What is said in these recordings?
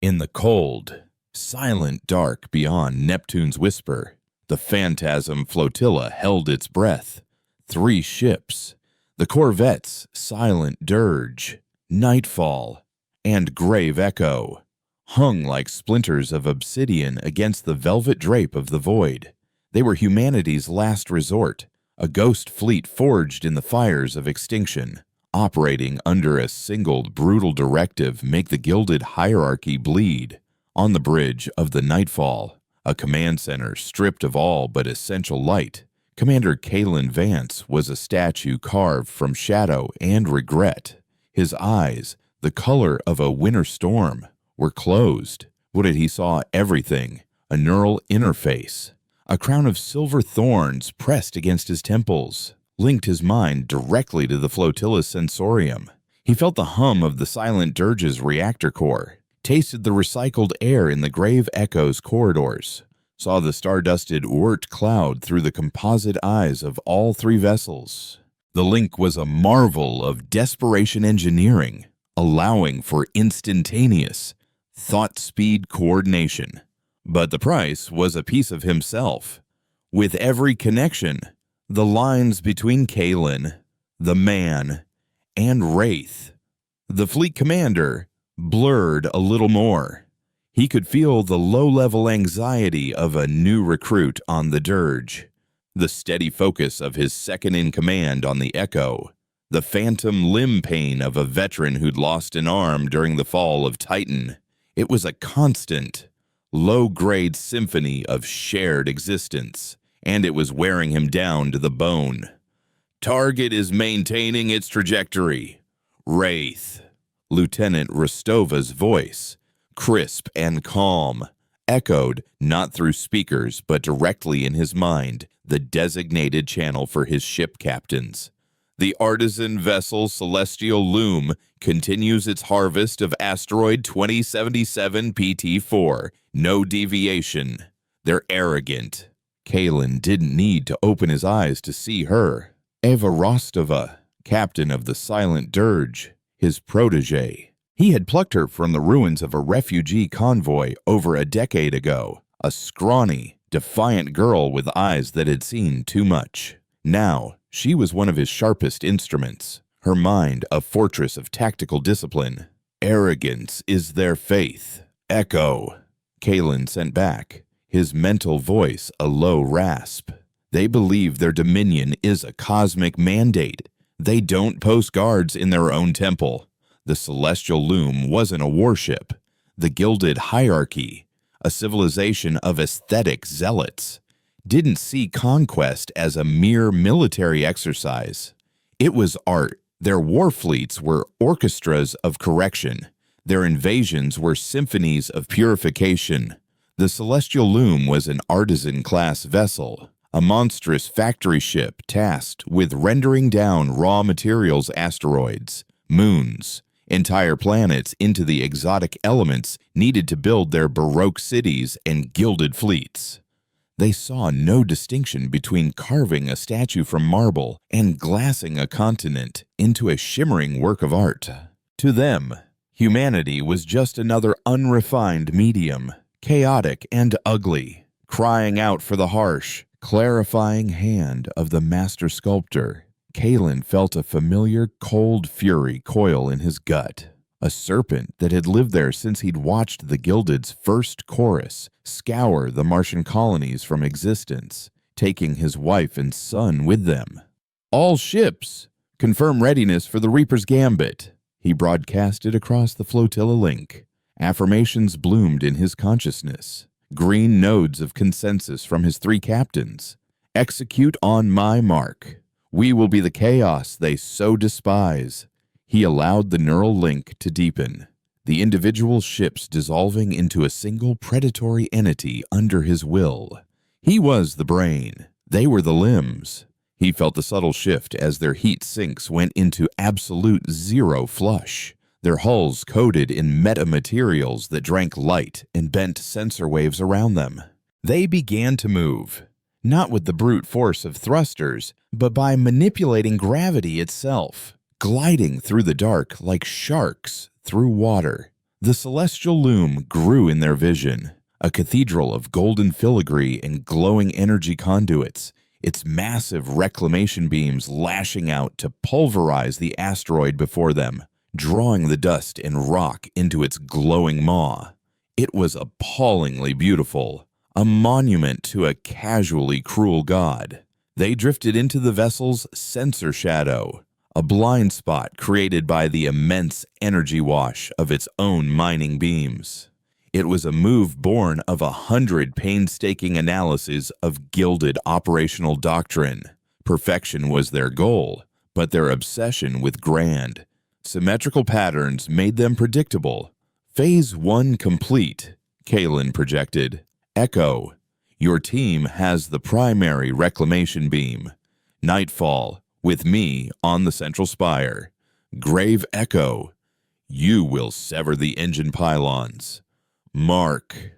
In the cold, silent dark beyond Neptune's whisper, the Phantasm flotilla held its breath. 3 ships, the corvettes Silent Dirge, Nightfall, and Grave Echo, hung like splinters of obsidian against the velvet drape of the void. They were humanity's last resort, a ghost fleet forged in the fires of extinction, operating under a single brutal directive: make the gilded hierarchy bleed. On the bridge of the Nightfall, a command center stripped of all but essential light, Commander Kalen Vance was a statue carved from shadow and regret. His eyes, the color of a winter storm, were closed. Wooded he saw everything, a neural interface. A crown of silver thorns pressed against his temples linked his mind directly to the flotilla's sensorium. He felt the hum of the Silent Dirge's reactor core, tasted the recycled air in the Grave Echo's corridors, saw the star-dusted Oort cloud through the composite eyes of all 3 vessels. The link was a marvel of desperation engineering, allowing for instantaneous, thought-speed coordination. But the price was a piece of himself. With every connection, the lines between Kalen, the man, and Wraith, the fleet commander, blurred a little more. He could feel the low-level anxiety of a new recruit on the Dirge, the steady focus of his second-in-command on the Echo, the phantom limb pain of a veteran who'd lost an arm during the fall of Titan. It was a constant, low-grade symphony of shared existence, and it was wearing him down to the bone. Target is maintaining its trajectory. Wraith. Lieutenant Rostova's voice, crisp and calm, echoed not through speakers but directly in his mind, the designated channel for his ship captains. The artisan vessel Celestial Loom continues its harvest of asteroid 2077 PT4. No deviation. They're arrogant. Kalen didn't need to open his eyes to see her. Eva Rostova, captain of the Silent Dirge, his protege. He had plucked her from the ruins of a refugee convoy over a decade ago, a scrawny, defiant girl with eyes that had seen too much. Now, she was one of his sharpest instruments, her mind a fortress of tactical discipline. Arrogance is their faith. Echo. Kalen sent back, his mental voice a low rasp. They believe their dominion is a cosmic mandate. They don't post guards in their own temple. The Celestial Loom wasn't a warship. The Gilded Hierarchy, a civilization of aesthetic zealots, didn't see conquest as a mere military exercise. It was art. Their war fleets were orchestras of correction. Their invasions were symphonies of purification. The Celestial Loom was an artisan-class vessel, a monstrous factory ship tasked with rendering down raw materials asteroids, moons, entire planets into the exotic elements needed to build their Baroque cities and gilded fleets. They saw no distinction between carving a statue from marble and glassing a continent into a shimmering work of art. To them, humanity was just another unrefined medium, chaotic and ugly, crying out for the harsh, clarifying hand of the master sculptor. Kalen felt a familiar cold fury coil in his gut, a serpent that had lived there since he'd watched the Gilded's first chorus scour the Martian colonies from existence, taking his wife and son with them. All ships, confirm readiness for the Reaper's Gambit. He broadcasted across the flotilla link. Affirmations bloomed in his consciousness, green nodes of consensus from his 3 captains. Execute on my mark. We will be the chaos they so despise. He allowed the neural link to deepen, the individual ships dissolving into a single predatory entity under his will. He was the brain. They were the limbs. He felt the subtle shift as their heat sinks went into absolute zero flush, their hulls coated in metamaterials that drank light and bent sensor waves around them. They began to move, not with the brute force of thrusters, but by manipulating gravity itself, gliding through the dark like sharks through water. The celestial loom grew in their vision, a cathedral of golden filigree and glowing energy conduits, its massive reclamation beams lashing out to pulverize the asteroid before them, drawing the dust and rock into its glowing maw. It was appallingly beautiful, a monument to a casually cruel god. They drifted into the vessel's sensor shadow, a blind spot created by the immense energy wash of its own mining beams. It was a move born of 100 painstaking analyses of gilded operational doctrine. Perfection was their goal, but their obsession with grand, symmetrical patterns made them predictable. Phase 1 complete, Kalen projected. Echo, your team has the primary reclamation beam. Nightfall, with me on the central spire. Grave Echo, you will sever the engine pylons. Mark.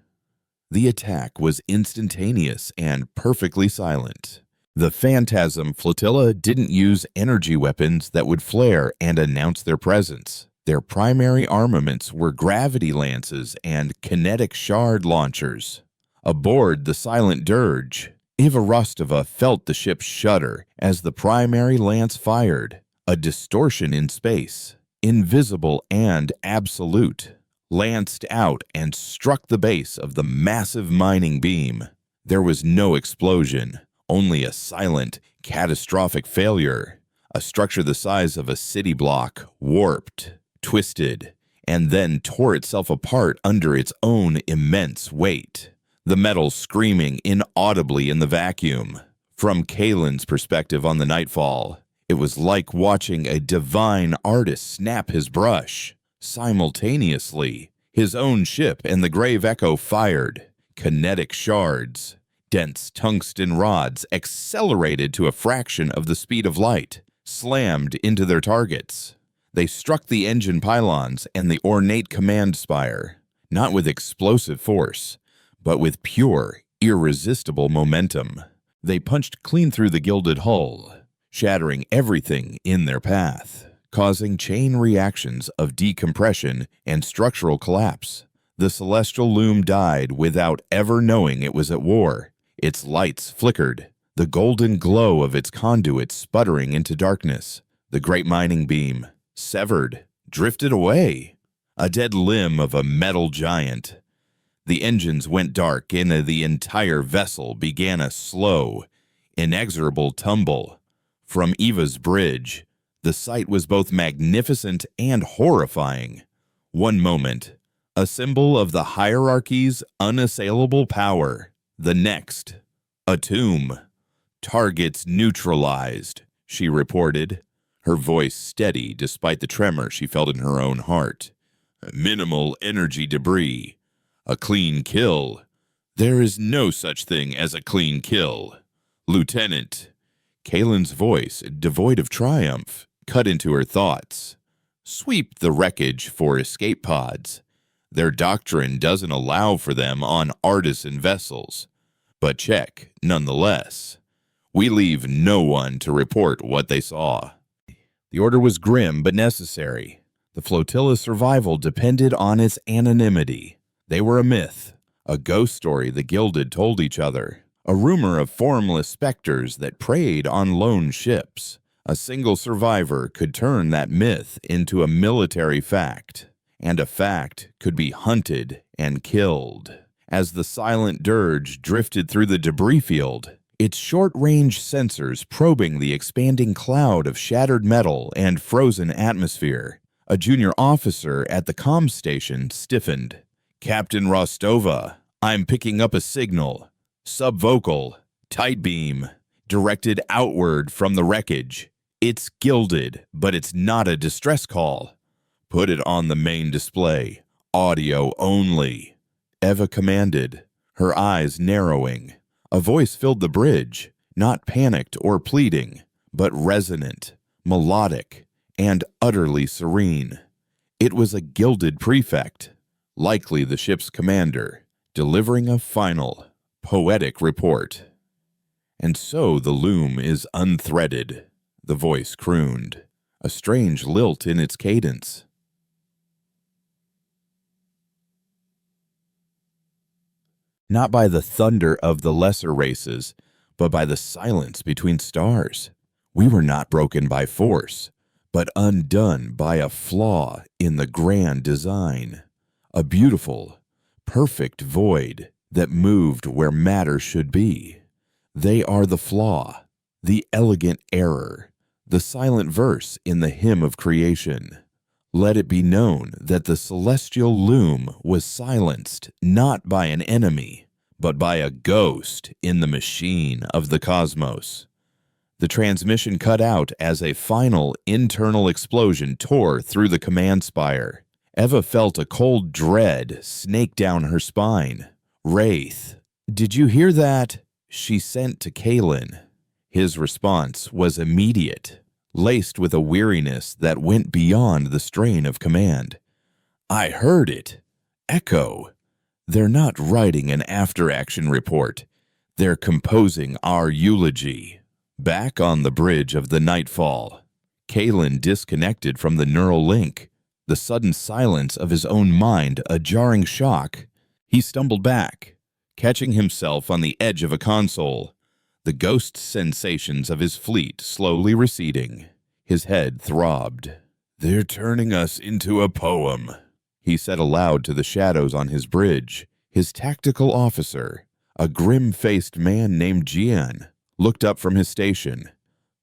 The attack was instantaneous and perfectly silent. The Phantasm Flotilla didn't use energy weapons that would flare and announce their presence. Their primary armaments were gravity lances and kinetic shard launchers. Aboard the Silent Dirge, Iva Rostova felt the ship shudder as the primary lance fired, a distortion in space, invisible and absolute, lanced out and struck the base of the massive mining beam. There was no explosion, only a silent, catastrophic failure. A structure the size of a city block warped, twisted, and then tore itself apart under its own immense weight, the metal screaming inaudibly in the vacuum. From Kalen's perspective on the Nightfall, it was like watching a divine artist snap his brush. Simultaneously, his own ship and the Grave Echo fired. Kinetic shards, dense tungsten rods accelerated to a fraction of the speed of light, slammed into their targets. They struck the engine pylons and the ornate command spire, not with explosive force, but with pure, irresistible momentum. They punched clean through the gilded hull, shattering everything in their path, causing chain reactions of decompression and structural collapse. The celestial loom died without ever knowing it was at war. Its lights flickered, the golden glow of its conduit sputtering into darkness. The great mining beam, severed, drifted away, a dead limb of a metal giant. The engines went dark and the entire vessel began a slow, inexorable tumble. From Eva's bridge, the sight was both magnificent and horrifying. One moment, a symbol of the hierarchy's unassailable power. The next, a tomb. Targets neutralized, she reported, her voice steady despite the tremor she felt in her own heart. Minimal energy debris. A clean kill. There is no such thing as a clean kill. Lieutenant. Kalen's voice, devoid of triumph, cut into her thoughts. Sweep the wreckage for escape pods. Their doctrine doesn't allow for them on artisan vessels, but check nonetheless. We leave no one to report what they saw. The order was grim but necessary. The flotilla's survival depended on its anonymity. They were a myth, a ghost story the Gilded told each other, a rumor of formless specters that preyed on lone ships. A single survivor could turn that myth into a military fact, and a fact could be hunted and killed. As the Silent Dirge drifted through the debris field, its short-range sensors probing the expanding cloud of shattered metal and frozen atmosphere, a junior officer at the comm station stiffened. Captain Rostova, I'm picking up a signal. Subvocal, tight beam, directed outward from the wreckage. It's gilded, but it's not a distress call. Put it on the main display. Audio only. Eva commanded, her eyes narrowing. A voice filled the bridge, not panicked or pleading, but resonant, melodic, and utterly serene. It was a Gilded prefect, likely the ship's commander, delivering a final, poetic report. And so the loom is unthreaded, the voice crooned, a strange lilt in its cadence. not by the thunder of the lesser races, but by the silence between stars. We were not broken by force, but undone by a flaw in the grand design, a beautiful, perfect void that moved where matter should be. They are the flaw, the elegant error, the silent verse in the hymn of creation. Let it be known that the celestial loom was silenced not by an enemy, but by a ghost in the machine of the cosmos. The transmission cut out as a final internal explosion tore through the command spire. Eva felt a cold dread snake down her spine. "Wraith, did you hear that?" she sent to Kalen. His response was immediate, laced with a weariness that went beyond the strain of command. "I heard it. Echo. They're not writing an after-action report. They're composing our eulogy." Back on the bridge of the Nightfall, Kalen disconnected from the neural link, the sudden silence of his own mind a jarring shock. He stumbled back, catching himself on the edge of a console, the ghost sensations of his fleet slowly receding. His head throbbed. "They're turning us into a poem," he said aloud to the shadows on his bridge. His tactical officer, a grim-faced man named Jian, looked up from his station.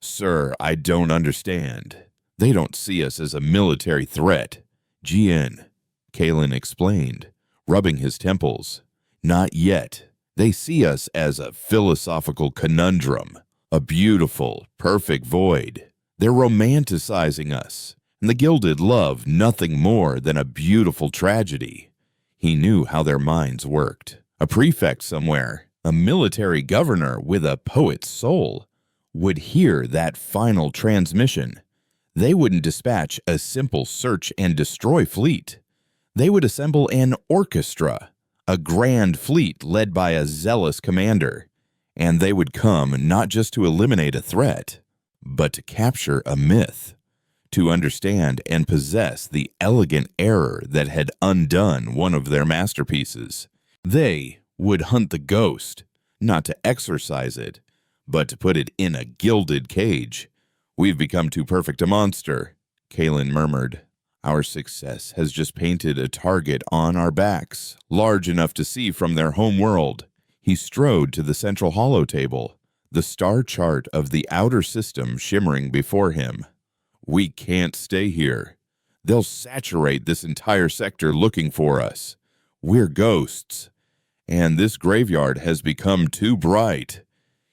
"Sir, I don't understand. They don't see us as a military threat." "Jian," Kalen explained, rubbing his temples. "Not yet. They see us as a philosophical conundrum, a beautiful, perfect void. They're romanticizing us, and the Gilded love nothing more than a beautiful tragedy." He knew how their minds worked. A prefect somewhere, a military governor with a poet's soul, would hear that final transmission. They wouldn't dispatch a simple search and destroy fleet. They would assemble an orchestra, a grand fleet led by a zealous commander, and they would come not just to eliminate a threat, but to capture a myth, to understand and possess the elegant error that had undone one of their masterpieces. They would hunt the ghost, not to exorcise it, but to put it in a gilded cage. "We've become too perfect a monster," Kalen murmured. "Our success has just painted a target on our backs, large enough to see from their home world." He strode to the central holotable, the star chart of the outer system shimmering before him. "We can't stay here. They'll saturate this entire sector looking for us. We're ghosts, and this graveyard has become too bright."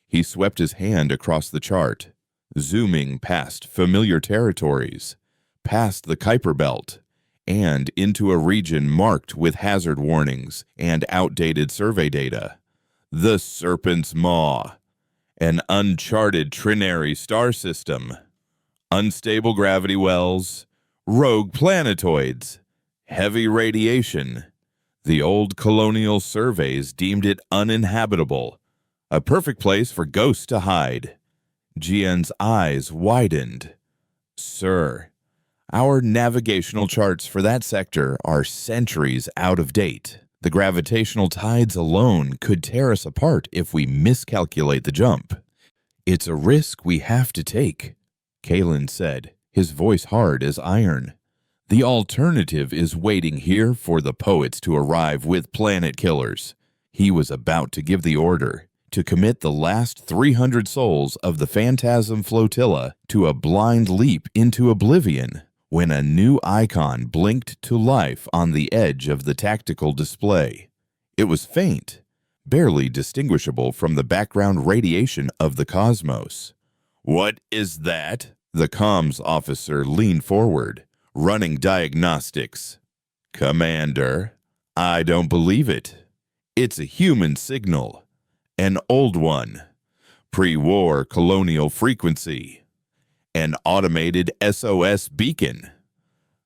He swept his hand across the chart, zooming past familiar territories, past the Kuiper Belt, and into a region marked with hazard warnings and outdated survey data. The Serpent's Maw, an uncharted trinary star system, unstable gravity wells, rogue planetoids, heavy radiation. The old colonial surveys deemed it uninhabitable, a perfect place for ghosts to hide. Jian's eyes widened. "Sir, our navigational charts for that sector are centuries out of date. The gravitational tides alone could tear us apart if we miscalculate the jump." "It's a risk we have to take," Kalen said, his voice hard as iron. "The alternative is waiting here for the poets to arrive with planet killers." He was about to give the order to commit the last 300 souls of the Phantasm Flotilla to a blind leap into oblivion, when a new icon blinked to life on the edge of the tactical display. It was faint, barely distinguishable from the background radiation of the cosmos. "What is that?" The comms officer leaned forward, running diagnostics. "Commander, I don't believe it. It's a human signal. An old one. Pre-war colonial frequency. An automated SOS beacon.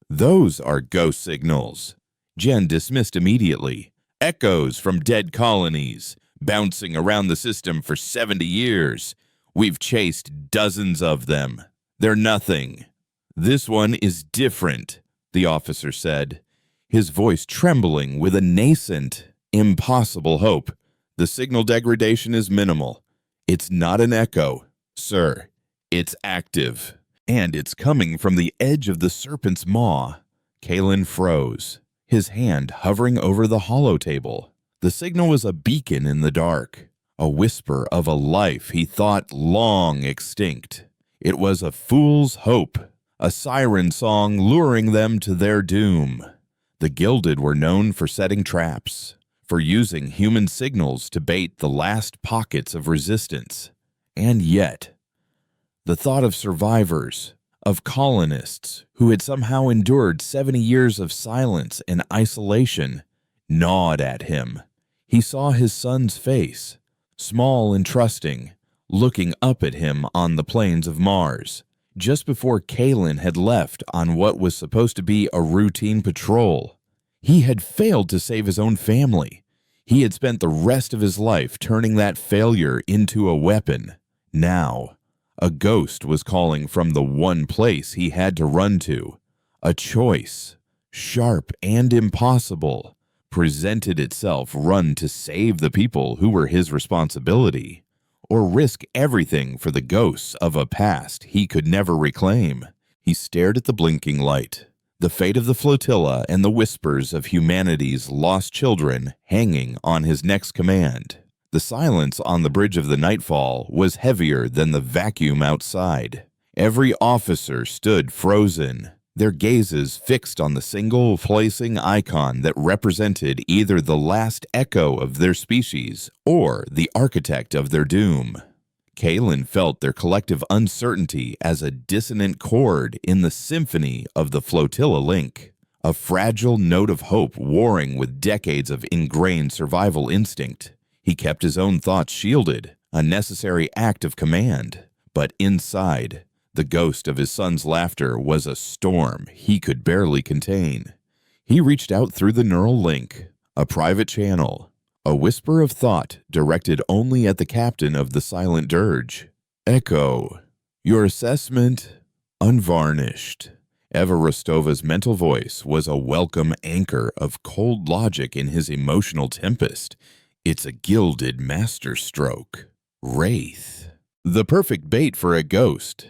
Those are ghost signals." Jen dismissed immediately. "Echoes from dead colonies, bouncing around the system for 70 years. We've chased dozens of them. They're nothing." "This one is different," the officer said, his voice trembling with a nascent, impossible hope. The signal degradation is minimal. It's not an echo, sir. It's active. And it's coming from the edge of the serpent's maw. Kalen froze, his hand hovering over the holotable. The signal was a beacon in the dark, a whisper of a life he thought long extinct. It was a fool's hope, a siren song luring them to their doom. The Gilded were known for setting traps, for using human signals to bait the last pockets of resistance. And yet, the thought of survivors, of colonists who had somehow endured 70 years of silence and isolation, gnawed at him. He saw his son's face, small and trusting, looking up at him on the plains of Mars, just before Kalen had left on what was supposed to be a routine patrol. He had failed to save his own family. He had spent the rest of his life turning that failure into a weapon. Now, a ghost was calling from the one place he had to run to. A choice, sharp and impossible, presented itself: run to save the people who were his responsibility, or risk everything for the ghosts of a past he could never reclaim. He stared at the blinking light, the fate of the flotilla and the whispers of humanity's lost children hanging on his next command. The silence on the bridge of the Nightfall was heavier than the vacuum outside. Every officer stood frozen, their gazes fixed on the single placing icon that represented either the last echo of their species or the architect of their doom. Kalen felt their collective uncertainty as a dissonant chord in the symphony of the flotilla link, a fragile note of hope warring with decades of ingrained survival instinct. He kept his own thoughts shielded, a necessary act of command, but inside, the ghost of his son's laughter was a storm he could barely contain. He reached out through the neural link, a private channel, a whisper of thought directed only at the captain of the silent dirge. Echo, your assessment unvarnished. Eva Rostova's mental voice was a welcome anchor of cold logic in his emotional tempest. It's a gilded masterstroke. Wraith. The perfect bait for a ghost.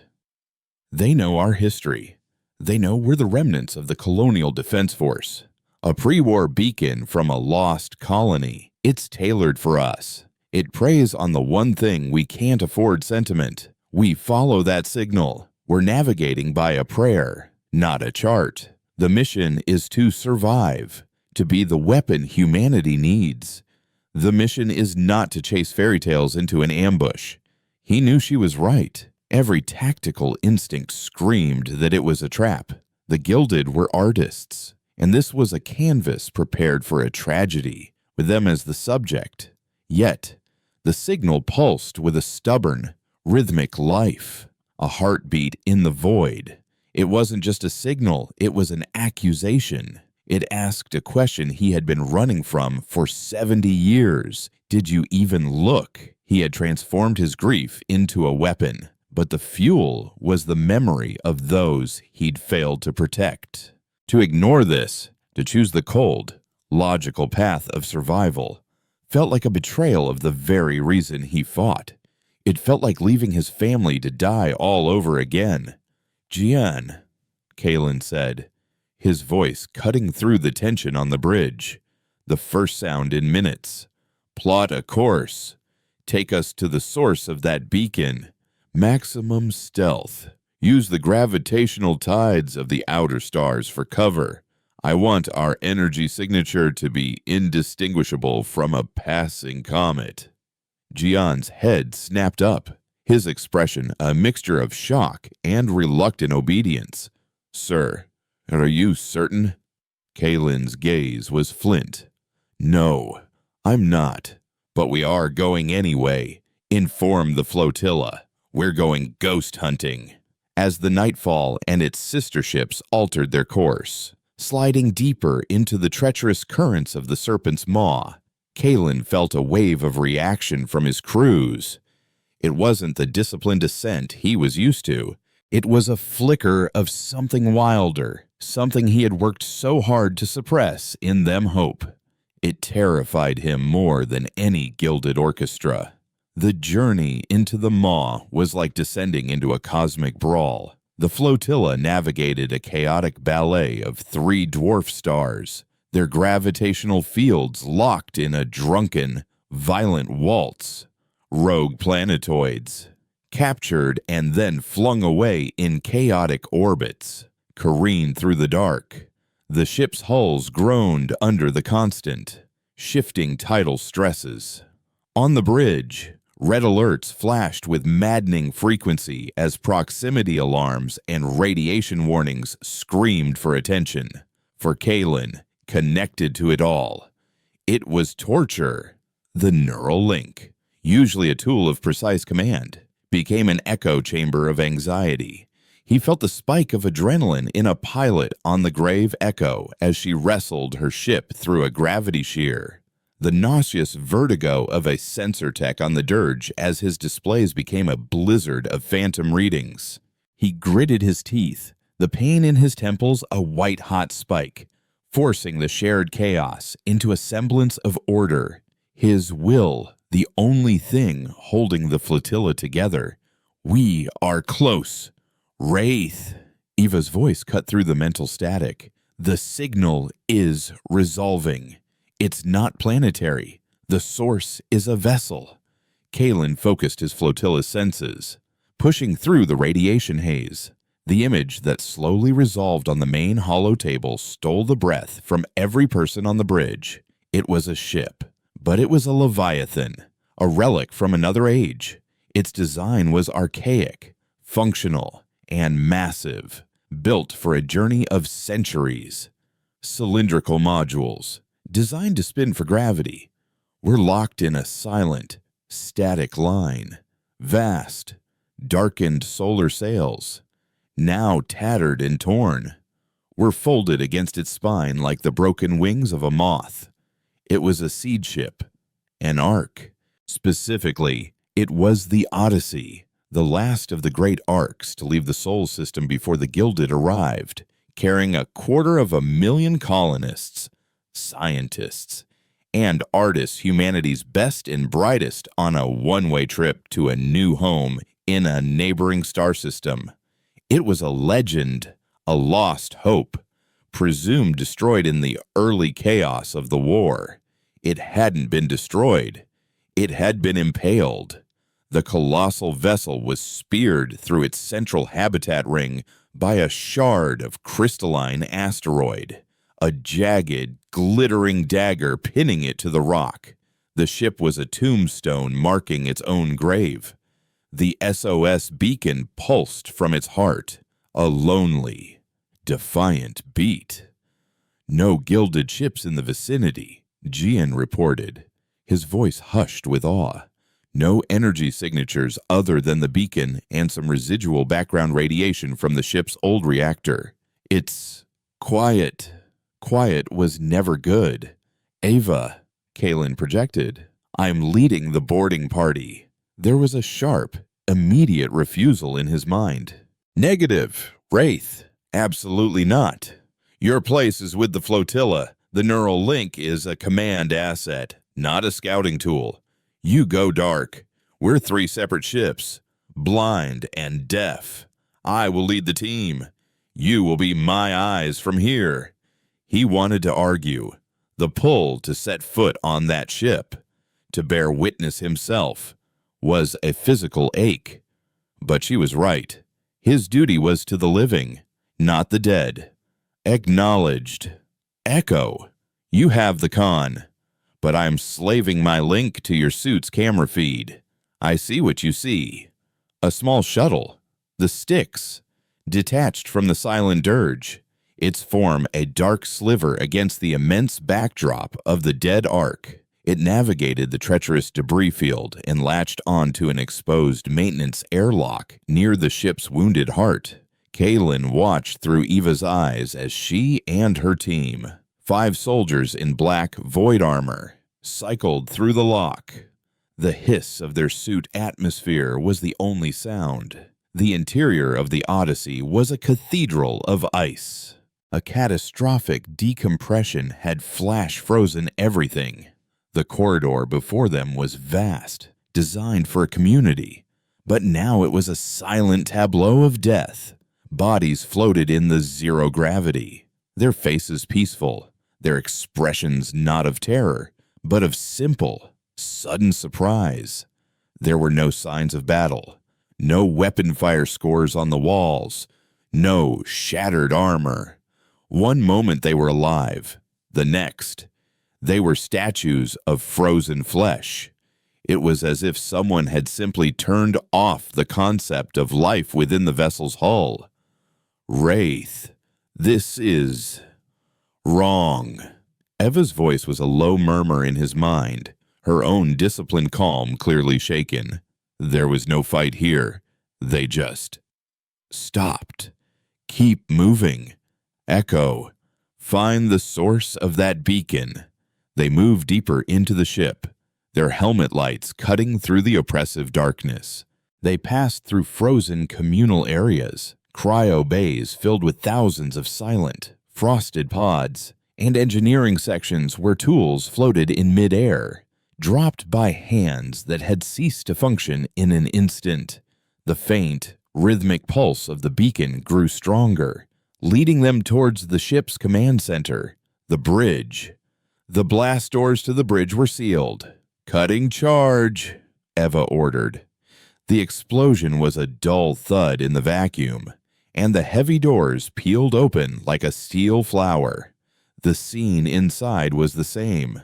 They know our history. They know we're the remnants of the Colonial Defense Force, a pre-war beacon from a lost colony. It's tailored for us. It preys on the one thing we can't afford: sentiment. We follow that signal. We're navigating by a prayer, not a chart. The mission is to survive, to be the weapon humanity needs. The mission is not to chase fairy tales into an ambush. He knew she was right. Every tactical instinct screamed that it was a trap. The Gilded were artists, and this was a canvas prepared for a tragedy, with them as the subject. Yet, the signal pulsed with a stubborn, rhythmic life, a heartbeat in the void. It wasn't just a signal, it was an accusation. It asked a question he had been running from for 70 years. Did you even look? He had transformed his grief into a weapon, but the fuel was the memory of those he'd failed to protect. To ignore this, to choose the cold, logical path of survival, felt like a betrayal of the very reason he fought. It felt like leaving his family to die all over again. "Jian," Kalen said, his voice cutting through the tension on the bridge. The first sound in minutes. "Plot a course. Take us to the source of that beacon. Maximum stealth. Use the gravitational tides of the outer stars for cover. I want our energy signature to be indistinguishable from a passing comet." Jian's head snapped up, his expression a mixture of shock and reluctant obedience. "Sir, are you certain?" Kalen's gaze was flint. "No, I'm not. But we are going anyway. Inform the flotilla. We're going ghost hunting." As the Nightfall and its sister ships altered their course, sliding deeper into the treacherous currents of the Serpent's Maw, Kalen felt a wave of reaction from his crews. It wasn't the disciplined ascent he was used to. It was a flicker of something wilder, something he had worked so hard to suppress in them hope. It terrified him more than any gilded orchestra. The journey into the maw was like descending into a cosmic brawl. The flotilla navigated a chaotic ballet of 3 dwarf stars, their gravitational fields locked in a drunken, violent waltz. Rogue planetoids, captured and then flung away in chaotic orbits, careened through the dark. The ship's hulls groaned under the constant, shifting tidal stresses. On the bridge, red alerts flashed with maddening frequency as proximity alarms and radiation warnings screamed for attention. For Kalen, connected to it all, it was torture. The neural link, usually a tool of precise command, became an echo chamber of anxiety. He felt the spike of adrenaline in a pilot on the grave Echo as she wrestled her ship through a gravity shear. The nauseous vertigo of a sensor tech on the dirge as his displays became a blizzard of phantom readings. He gritted his teeth, the pain in his temples a white-hot spike, forcing the shared chaos into a semblance of order. His will, the only thing holding the flotilla together. "We are close. Wraith." Eva's voice cut through the mental static. "The signal is resolving. It's not planetary. The source is a vessel." Kalen focused his flotilla's senses, pushing through the radiation haze. The image that slowly resolved on the main hollow table stole the breath from every person on the bridge. It was a ship, but it was a Leviathan, a relic from another age. Its design was archaic, functional, and massive, built for a journey of centuries. Cylindrical modules, designed to spin for gravity, were locked in a silent, static line. Vast, darkened solar sails, now tattered and torn, were folded against its spine like the broken wings of a moth. It was a seed ship, an ark. Specifically, it was the Odyssey, the last of the great arcs to leave the Sol system before the Gilded arrived, carrying 250,000 colonists, scientists, and artists, humanity's best and brightest, on a one-way trip to a new home in a neighboring star system. It was a legend, a lost hope, presumed destroyed in the early chaos of the war. It hadn't been destroyed. It had been impaled. The colossal vessel was speared through its central habitat ring by a shard of crystalline asteroid, a jagged, glittering dagger pinning it to the rock. The ship was a tombstone marking its own grave. The SOS beacon pulsed from its heart, a lonely, defiant beat. "No gilded ships in the vicinity," Gian reported, his voice hushed with awe. "No energy signatures other than the beacon and some residual background radiation from the ship's old reactor. It's quiet." Quiet was never good. "Ava," Kalen projected, "I'm leading the boarding party." There was a sharp, immediate refusal in his mind. "Negative, Wraith. Absolutely not. Your place is with the flotilla. The neural link is a command asset, not a scouting tool. You go dark. We're 3 separate ships, blind and deaf. I will lead the team. You will be my eyes from here." He wanted to argue. The pull to set foot on that ship, to bear witness himself, was a physical ache. But she was right. His duty was to the living, not the dead. Acknowledged. "Echo, you have the con, but I'm slaving my link to your suit's camera feed. I see what you see. A small shuttle, the Styx, detached from the silent dirge, its form a dark sliver against the immense backdrop of the dead ark. It navigated the treacherous debris field and latched onto an exposed maintenance airlock near the ship's wounded heart. Kalen watched through Eva's eyes as she and her team, 5 soldiers in black void armor, cycled through the lock. The hiss of their suit atmosphere was the only sound. The interior of the Odyssey was a cathedral of ice. A catastrophic decompression had flash-frozen everything. The corridor before them was vast, designed for a community, but now it was a silent tableau of death. Bodies floated in the zero gravity, their faces peaceful, their expressions not of terror, but of simple, sudden surprise. There were no signs of battle, no weapon fire scores on the walls, no shattered armor. One moment they were alive, the next, they were statues of frozen flesh. It was as if someone had simply turned off the concept of life within the vessel's hull. Wraith, this is wrong. Eva's voice was a low murmur in his mind, her own disciplined calm clearly shaken. There was no fight here. They just stopped. Keep moving. Echo, find the source of that beacon. They moved deeper into the ship, their helmet lights cutting through the oppressive darkness. They passed through frozen communal areas, cryo bays filled with thousands of silent, frosted pods, and engineering sections where tools floated in midair, dropped by hands that had ceased to function in an instant. The faint, rhythmic pulse of the beacon grew stronger, leading them towards the ship's command center, the bridge. The blast doors to the bridge were sealed. "Cutting charge," Eva ordered. The explosion was a dull thud in the vacuum, and the heavy doors peeled open like a steel flower. The scene inside was the same.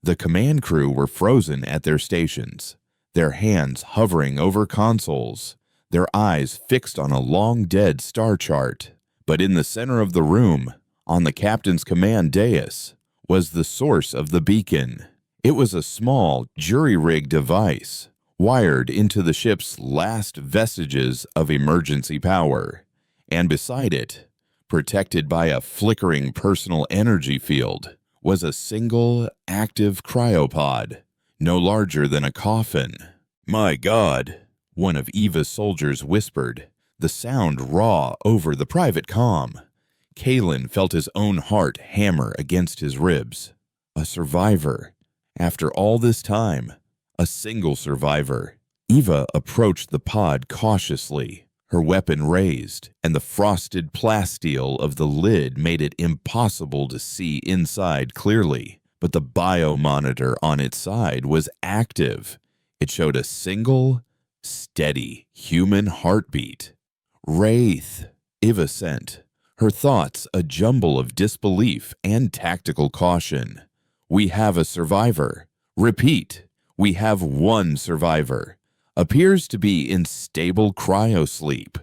The command crew were frozen at their stations, their hands hovering over consoles, their eyes fixed on a long-dead star chart. But in the center of the room, on the captain's command dais, was the source of the beacon. It was a small, jury-rigged device, wired into the ship's last vestiges of emergency power. And beside it, protected by a flickering personal energy field, was a single, active cryopod, no larger than a coffin. "My God," one of Eva's soldiers whispered, the sound raw over the private comm. Kalen felt his own heart hammer against his ribs. A survivor. After all this time, a single survivor. Eva approached the pod cautiously, her weapon raised, and the frosted plasteel of the lid made it impossible to see inside clearly. But the biomonitor on its side was active. It showed a single, steady human heartbeat. "Wraith," Eva sent, her thoughts a jumble of disbelief and tactical caution. "We have a survivor. Repeat, we have one survivor. Appears to be in stable cryosleep.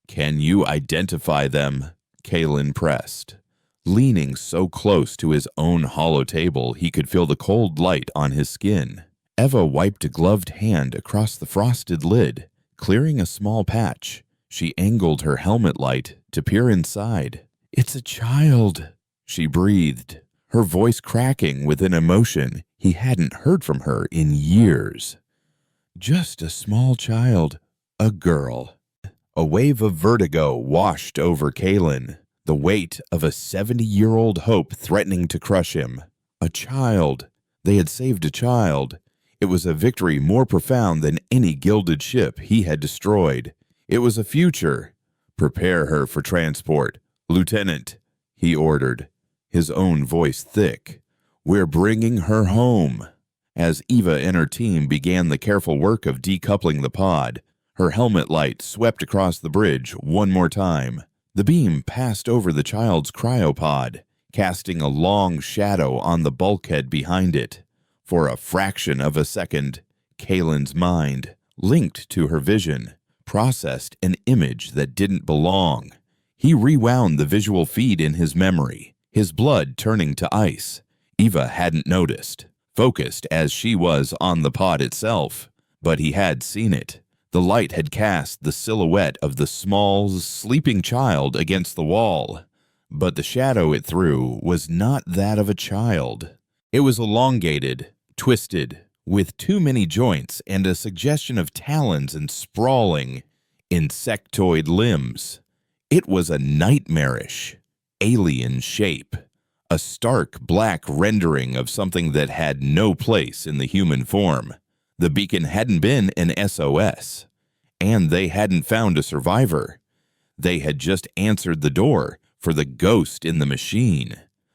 Can you identify them?" Kalen pressed, leaning so close to his own hollow table he could feel the cold light on his skin. Eva wiped a gloved hand across the frosted lid, clearing a small patch. She angled her helmet light to peer inside. "It's a child," she breathed, her voice cracking with an emotion he hadn't heard from her in years. "Just a small child, a girl." A wave of vertigo washed over Kalen, the weight of a 70-year-old hope threatening to crush him. A child. They had saved a child. It was a victory more profound than any gilded ship he had destroyed. It was a future. "Prepare her for transport, Lieutenant," he ordered, his own voice thick. "We're bringing her home." As Eva and her team began the careful work of decoupling the pod, her helmet light swept across the bridge one more time. The beam passed over the child's cryopod, casting a long shadow on the bulkhead behind it. For a fraction of a second, Kalen's mind, linked to her vision, processed an image that didn't belong. He rewound the visual feed in his memory, his blood turning to ice. Eva hadn't noticed, focused as she was on the pod itself, but he had seen it. The light had cast the silhouette of the small, sleeping child against the wall, but the shadow it threw was not that of a child. It was elongated, twisted, with too many joints and a suggestion of talons and sprawling, insectoid limbs. It was a nightmarish, alien shape, a stark black rendering of something that had no place in the human form. The beacon hadn't been an SOS, and they hadn't found a survivor. They had just answered the door for the ghost in the machine.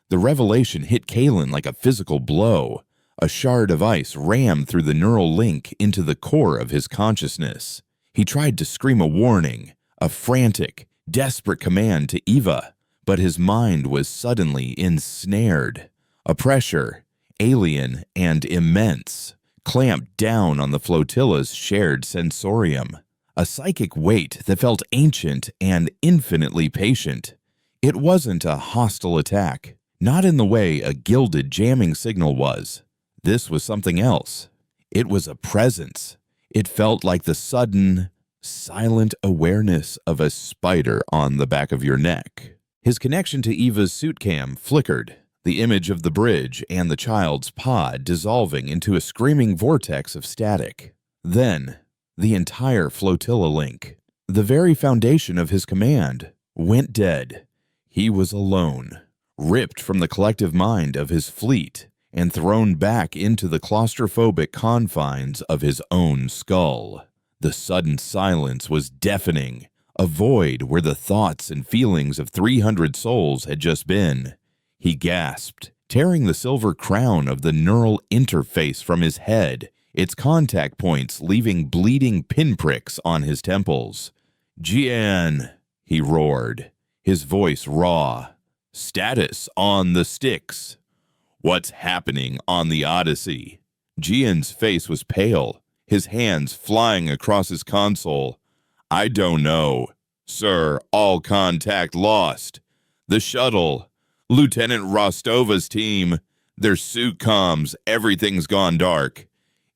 The revelation hit Kalen like a physical blow. A shard of ice rammed through the neural link into the core of his consciousness. He tried to scream a warning, a frantic, desperate command to Eva, but his mind was suddenly ensnared. A pressure, alien and immense, clamped down on the flotilla's shared sensorium. A psychic weight that felt ancient and infinitely patient. It wasn't a hostile attack, not in the way a gilded jamming signal was. This was something else. It was a presence. It felt like the sudden, silent awareness of a spider on the back of your neck. His connection to Eva's suit cam flickered, the image of the bridge and the child's pod dissolving into a screaming vortex of static. Then, the entire flotilla link, the very foundation of his command, went dead. He was alone, ripped from the collective mind of his fleet and thrown back into the claustrophobic confines of his own skull. The sudden silence was deafening, a void where the thoughts and feelings of 300 souls had just been. He gasped, tearing the silver crown of the neural interface from his head, its contact points leaving bleeding pinpricks on his temples. "Jian," he roared, his voice raw. "Status on the sticks." "What's happening on the Odyssey?" Jian's face was pale, his hands flying across his console. "I don't know. Sir, all contact lost. The shuttle, Lieutenant Rostova's team, their suit comms, everything's gone dark.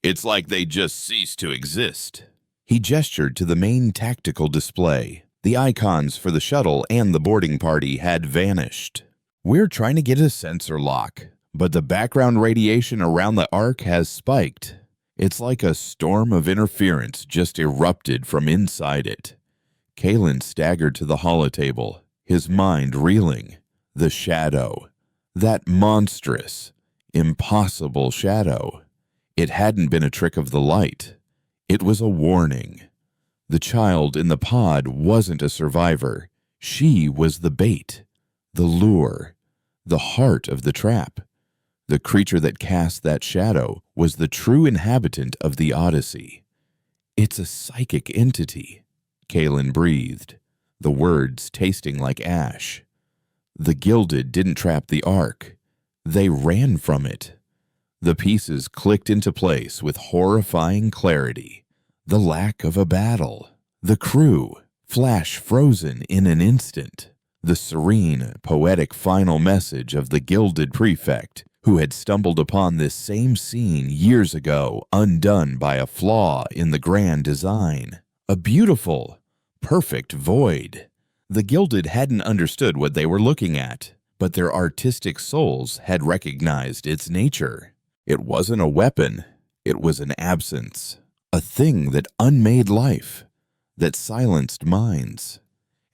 It's like they just ceased to exist." He gestured to the main tactical display. The icons for the shuttle and the boarding party had vanished. "We're trying to get a sensor lock, but the background radiation around the Ark has spiked. It's like a storm of interference just erupted from inside it." Kalen staggered to the holotable, his mind reeling. The shadow. That monstrous, impossible shadow. It hadn't been a trick of the light. It was a warning. The child in the pod wasn't a survivor. She was the bait, the lure, the heart of the trap. The creature that cast that shadow was the true inhabitant of the Odyssey. "It's a psychic entity," Kalen breathed, the words tasting like ash. "The Gilded didn't trap the Ark. They ran from it." The pieces clicked into place with horrifying clarity. The lack of a battle. The crew, flash frozen in an instant. The serene, poetic final message of the Gilded Prefect, who had stumbled upon this same scene years ago, undone by a flaw in the grand design. A beautiful, perfect void. The Gilded hadn't understood what they were looking at, but their artistic souls had recognized its nature. It wasn't a weapon, it was an absence, a thing that unmade life, that silenced minds.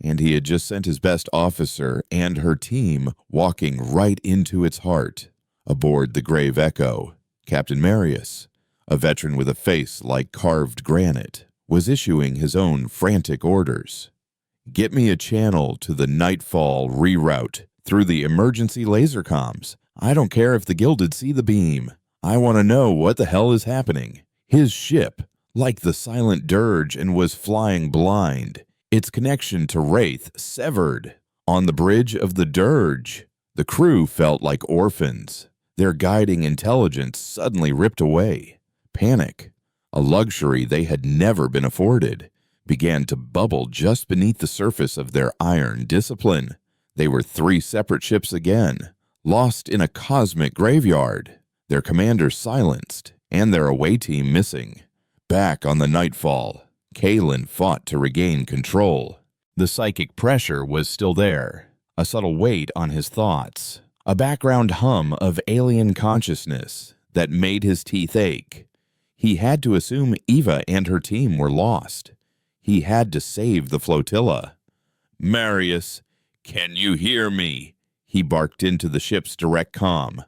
And he had just sent his best officer and her team walking right into its heart. Aboard the Grave Echo, Captain Marius, a veteran with a face like carved granite, was issuing his own frantic orders. "Get me a channel to the Nightfall reroute through the emergency laser comms. I don't care if the Gilded see the beam. I want to know what the hell is happening." His ship, like the silent dirge, and was flying blind, its connection to Wraith severed. On the bridge of the dirge, the crew felt like orphans, their guiding intelligence suddenly ripped away. Panic, a luxury they had never been afforded, began to bubble just beneath the surface of their iron discipline. They were 3 separate ships again, lost in a cosmic graveyard, their commanders silenced, and their away team missing. Back on the Nightfall, Kalen fought to regain control. The psychic pressure was still there, a subtle weight on his thoughts, a background hum of alien consciousness that made his teeth ache. He had to assume Eva and her team were lost. He had to save the flotilla. "Marius, "Can you hear me?" he barked into the ship's direct comm,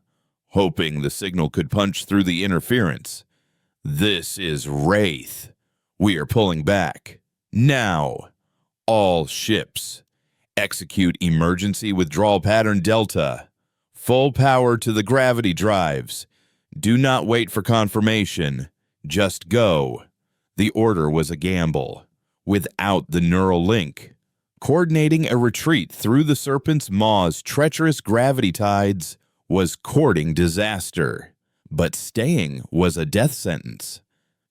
hoping the signal could punch through the interference. "This is Wraith. We are pulling back. Now, all ships, execute emergency withdrawal pattern Delta. Full power to the gravity drives. Do not wait for confirmation. Just go." The order was a gamble. Without the neural link, coordinating a retreat through the Serpent's Maw's treacherous gravity tides was courting disaster. But staying was a death sentence.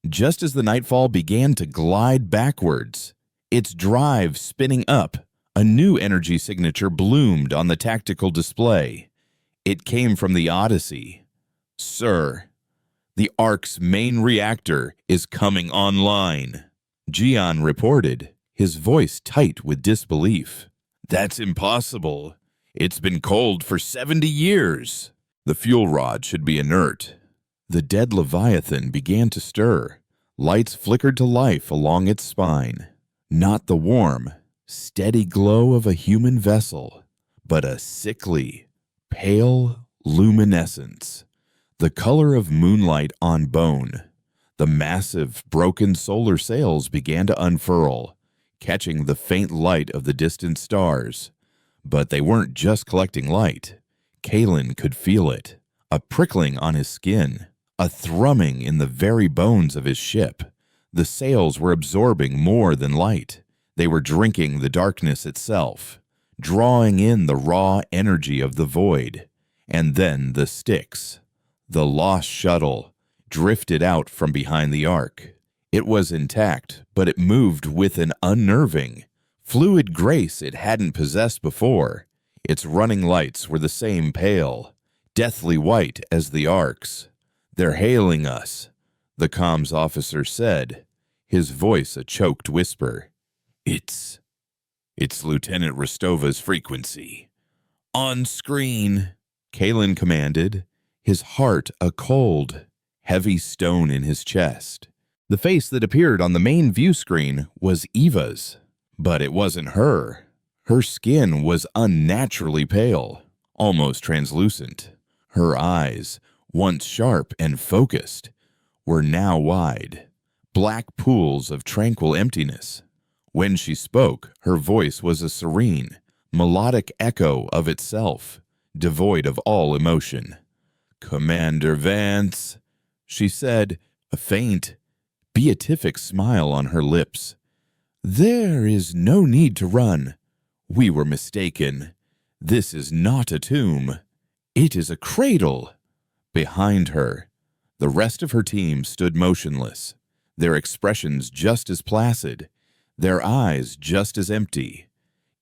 Just as the Nightfall began to glide backwards, its drive spinning up, a new energy signature bloomed on the tactical display. It came from the Odyssey. "Sir, the Ark's main reactor is coming online," Gian reported, his voice tight with disbelief. "That's impossible. It's been cold for 70 years. The fuel rod should be inert." The dead Leviathan began to stir. Lights flickered to life along its spine. Not the warm, steady glow of a human vessel, but a sickly, pale luminescence, the color of moonlight on bone. The massive, broken solar sails began to unfurl, catching the faint light of the distant stars. But they weren't just collecting light. Kalen could feel it, a prickling on his skin, a thrumming in the very bones of his ship. The sails were absorbing more than light. They were drinking the darkness itself, drawing in the raw energy of the void. And then the Styx, the lost shuttle, drifted out from behind the Ark. It was intact, but it moved with an unnerving, fluid grace it hadn't possessed before. Its running lights were the same pale, deathly white as the Ark's. "They're hailing us," the comms officer said, his voice a choked whisper. It's Lieutenant Rostova's frequency." "On screen," Kalen commanded, his heart a cold, heavy stone in his chest. The face that appeared on the main view screen was Eva's, but it wasn't her. Her skin was unnaturally pale, almost translucent. Her eyes, once sharp and focused, were now wide, black pools of tranquil emptiness. When she spoke, her voice was a serene, melodic echo of itself, devoid of all emotion. "Commander Vance," she said, a faint, beatific smile on her lips. "There is no need to run. We were mistaken. This is not a tomb. It is a cradle." Behind her, the rest of her team stood motionless, their expressions just as placid, their eyes just as empty.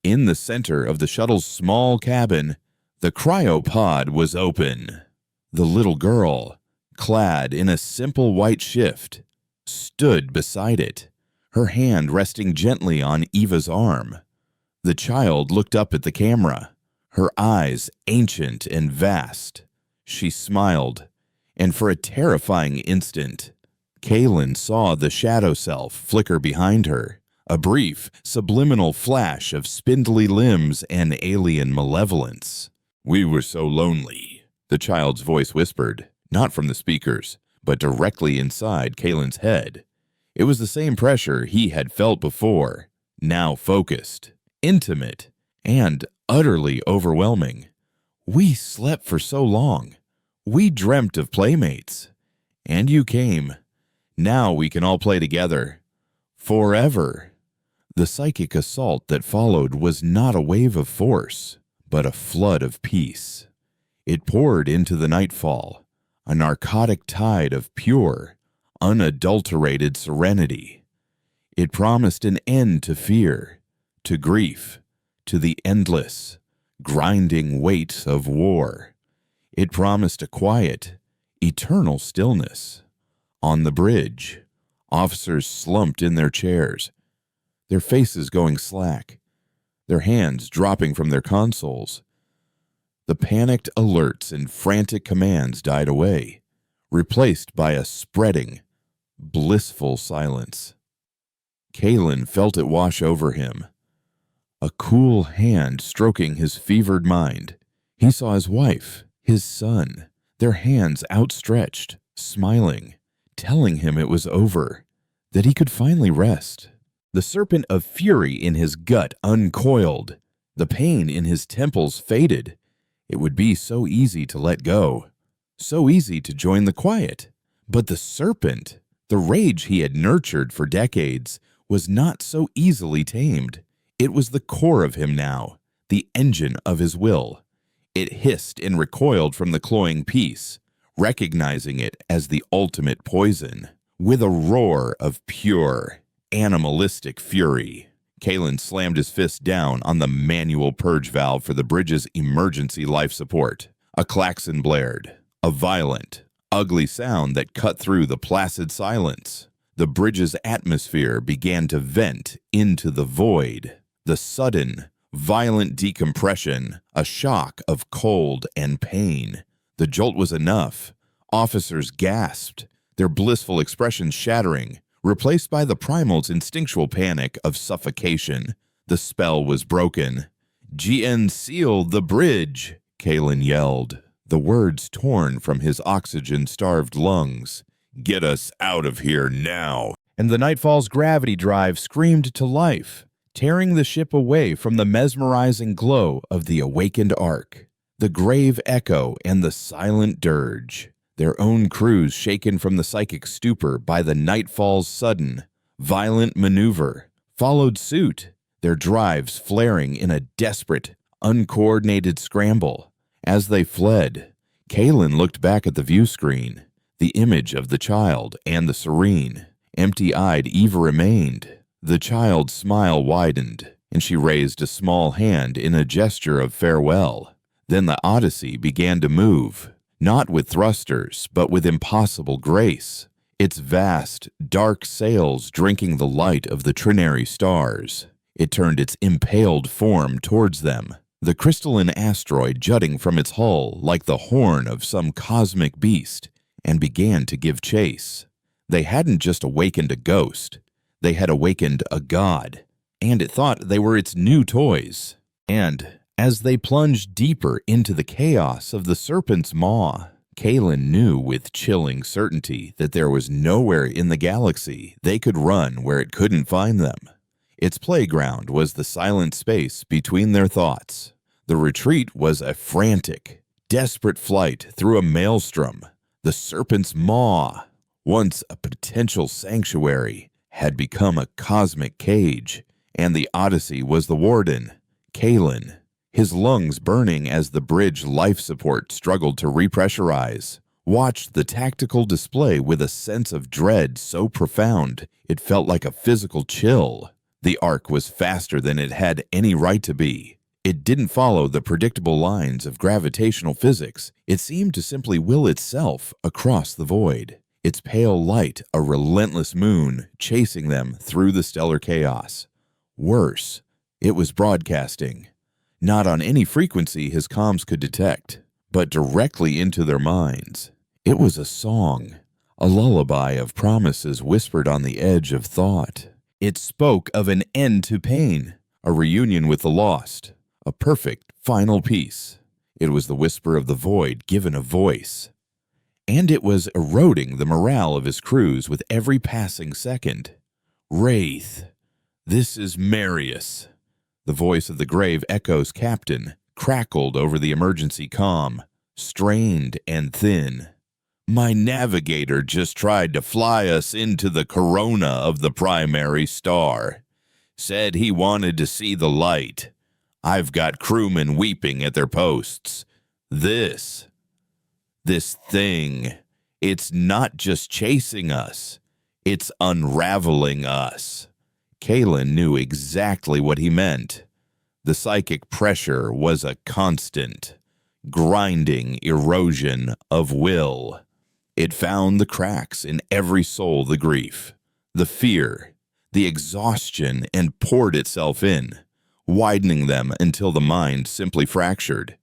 In the center of the shuttle's small cabin, the cryopod was open. The little girl, clad in a simple white shift, stood beside it, her hand resting gently on Eva's arm. The child looked up at the camera, her eyes ancient and vast. She smiled, and for a terrifying instant, Kalen saw the shadow self flicker behind her, a brief, subliminal flash of spindly limbs and alien malevolence. "We were so lonely," the child's voice whispered, not from the speakers, but directly inside Kalen's head. It was the same pressure he had felt before, now focused, intimate, and utterly overwhelming. "We slept for so long. We dreamt of playmates. And you came. Now we can all play together. Forever." The psychic assault that followed was not a wave of force, but a flood of peace. It poured into the nightfall, a narcotic tide of pure, unadulterated serenity. It promised an end to fear, to grief, to the endless, grinding weight of war. It promised a quiet, eternal stillness. On the bridge, officers slumped in their chairs, their faces going slack, their hands dropping from their consoles. The panicked alerts and frantic commands died away, replaced by a spreading, blissful silence. Kalen felt it wash over him, a cool hand stroking his fevered mind. He saw his wife, his son, their hands outstretched, smiling, telling him it was over, that he could finally rest. The serpent of fury in his gut uncoiled. The pain in his temples faded. It would be so easy to let go, so easy to join the quiet. But the serpent, the rage he had nurtured for decades, was not so easily tamed. It was the core of him now, the engine of his will. It hissed and recoiled from the cloying peace, recognizing it as the ultimate poison. With a roar of pure, animalistic fury, Kalen slammed his fist down on the manual purge valve for the bridge's emergency life support. A klaxon blared, a violent, ugly sound that cut through the placid silence. The bridge's atmosphere began to vent into the void. The sudden, violent decompression, a shock of cold and pain. The jolt was enough. Officers gasped, their blissful expressions shattering, replaced by the primal's instinctual panic of suffocation. The spell was broken. "GN sealed the bridge," Kalen yelled, the words torn from his oxygen-starved lungs. "Get us out of here now." And the Nightfall's gravity drive screamed to life, tearing the ship away from the mesmerizing glow of the awakened Ark. The grave echo and the silent dirge, their own crews shaken from the psychic stupor by the Nightfall's sudden, violent maneuver, followed suit, their drives flaring in a desperate, uncoordinated scramble. As they fled, Kalen looked back at the view screen. The image of the child and the serene, empty-eyed Eva remained. The child's smile widened, and she raised a small hand in a gesture of farewell. Then the Odyssey began to move, not with thrusters, but with impossible grace, its vast, dark sails drinking the light of the trinary stars. It turned its impaled form towards them, the crystalline asteroid jutting from its hull like the horn of some cosmic beast, and began to give chase. They hadn't just awakened a ghost, they had awakened a god, and it thought they were its new toys. And as they plunged deeper into the chaos of the serpent's maw, Kalen knew with chilling certainty that there was nowhere in the galaxy they could run where it couldn't find them. Its playground was the silent space between their thoughts. The retreat was a frantic, desperate flight through a maelstrom. The serpent's maw, once a potential sanctuary, had become a cosmic cage, and the Odyssey was the warden, Kalen, his lungs burning as the bridge life support struggled to repressurize. Watched the tactical display with a sense of dread so profound it felt like a physical chill. The Ark was faster than it had any right to be. It didn't follow the predictable lines of gravitational physics. It seemed to simply will itself across the void, its pale light a relentless moon chasing them through the stellar chaos. Worse, it was broadcasting, not on any frequency his comms could detect, but directly into their minds. It was a song, a lullaby of promises whispered on the edge of thought. It spoke of an end to pain, a reunion with the lost, a perfect final peace. It was the whisper of the void given a voice. And it was eroding the morale of his crews with every passing second. "Wraith, this is Marius." The voice of the grave echo's captain crackled over the emergency comm, strained and thin. "My navigator just tried to fly us into the corona of the primary star. Said he wanted to see the light. I've got crewmen weeping at their posts. This thing, it's not just chasing us, it's unraveling us." Kalen knew exactly what he meant. The psychic pressure was a constant, grinding erosion of will. It found the cracks in every soul, the grief, the fear, the exhaustion, and poured itself in, widening them until the mind simply fractured.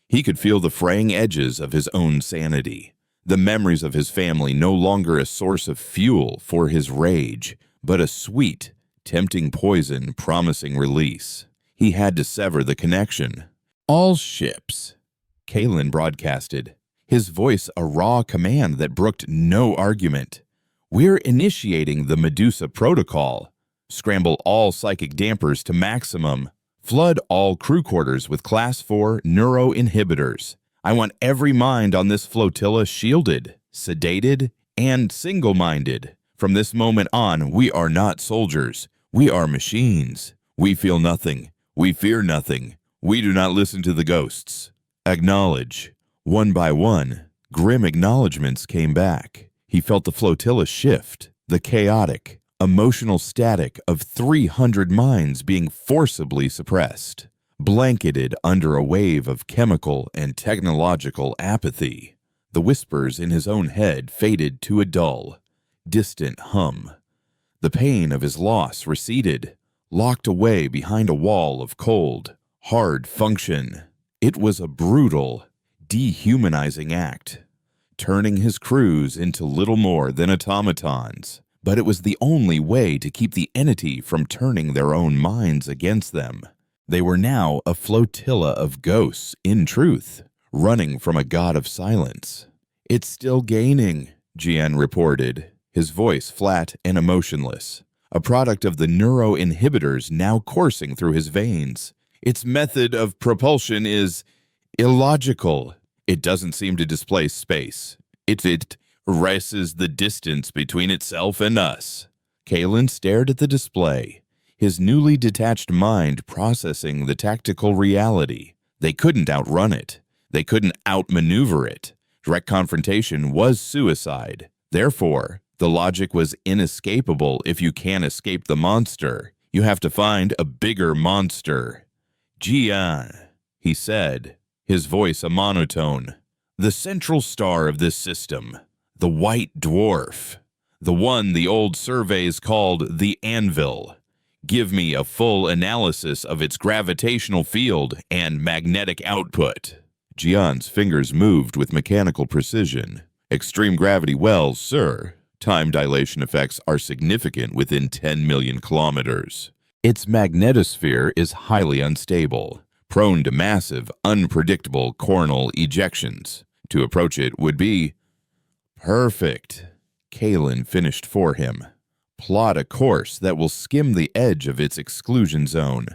He could feel the fraying edges of his own sanity, the memories of his family no longer a source of fuel for his rage, but a sweet, tempting poison promising release. He had to sever the connection. "All ships," Kalen broadcasted, his voice a raw command that brooked no argument. "We're initiating the Medusa Protocol. Scramble all psychic dampers to maximum. Flood all crew quarters with Class 4 neuroinhibitors. I want every mind on this flotilla shielded, sedated, and single-minded. From this moment on, we are not soldiers. We are machines. We feel nothing. We fear nothing. We do not listen to the ghosts. Acknowledge." One by one, grim acknowledgments came back. He felt the flotilla shift, the chaotic, emotional static of 300 minds being forcibly suppressed, blanketed under a wave of chemical and technological apathy. The whispers in his own head faded to a dull, distant hum. The pain of his loss receded, locked away behind a wall of cold, hard function. It was a brutal, dehumanizing act, turning his crews into little more than automatons. But it was the only way to keep the entity from turning their own minds against them. They were now a flotilla of ghosts, in truth, running from a god of silence. "It's still gaining," Jian reported, his voice flat and emotionless, a product of the neuroinhibitors now coursing through his veins. "Its method of propulsion is illogical. It doesn't seem to displace space. It races the distance between itself and us." Kalen stared at the display, his newly detached mind processing the tactical reality. They couldn't outrun it. They couldn't outmaneuver it. Direct confrontation was suicide. Therefore, the logic was inescapable. If you can't escape the monster, you have to find a bigger monster. "Jian," he said, his voice a monotone. "The central star of this system, the white dwarf, the one the old surveys called the Anvil. Give me a full analysis of its gravitational field and magnetic output." Jian's fingers moved with mechanical precision. "Extreme gravity wells, sir. Time dilation effects are significant within 10 million kilometers. Its magnetosphere is highly unstable, prone to massive, unpredictable coronal ejections. To approach it would be..." "Perfect," Kalen finished for him. "Plot a course that will skim the edge of its exclusion zone.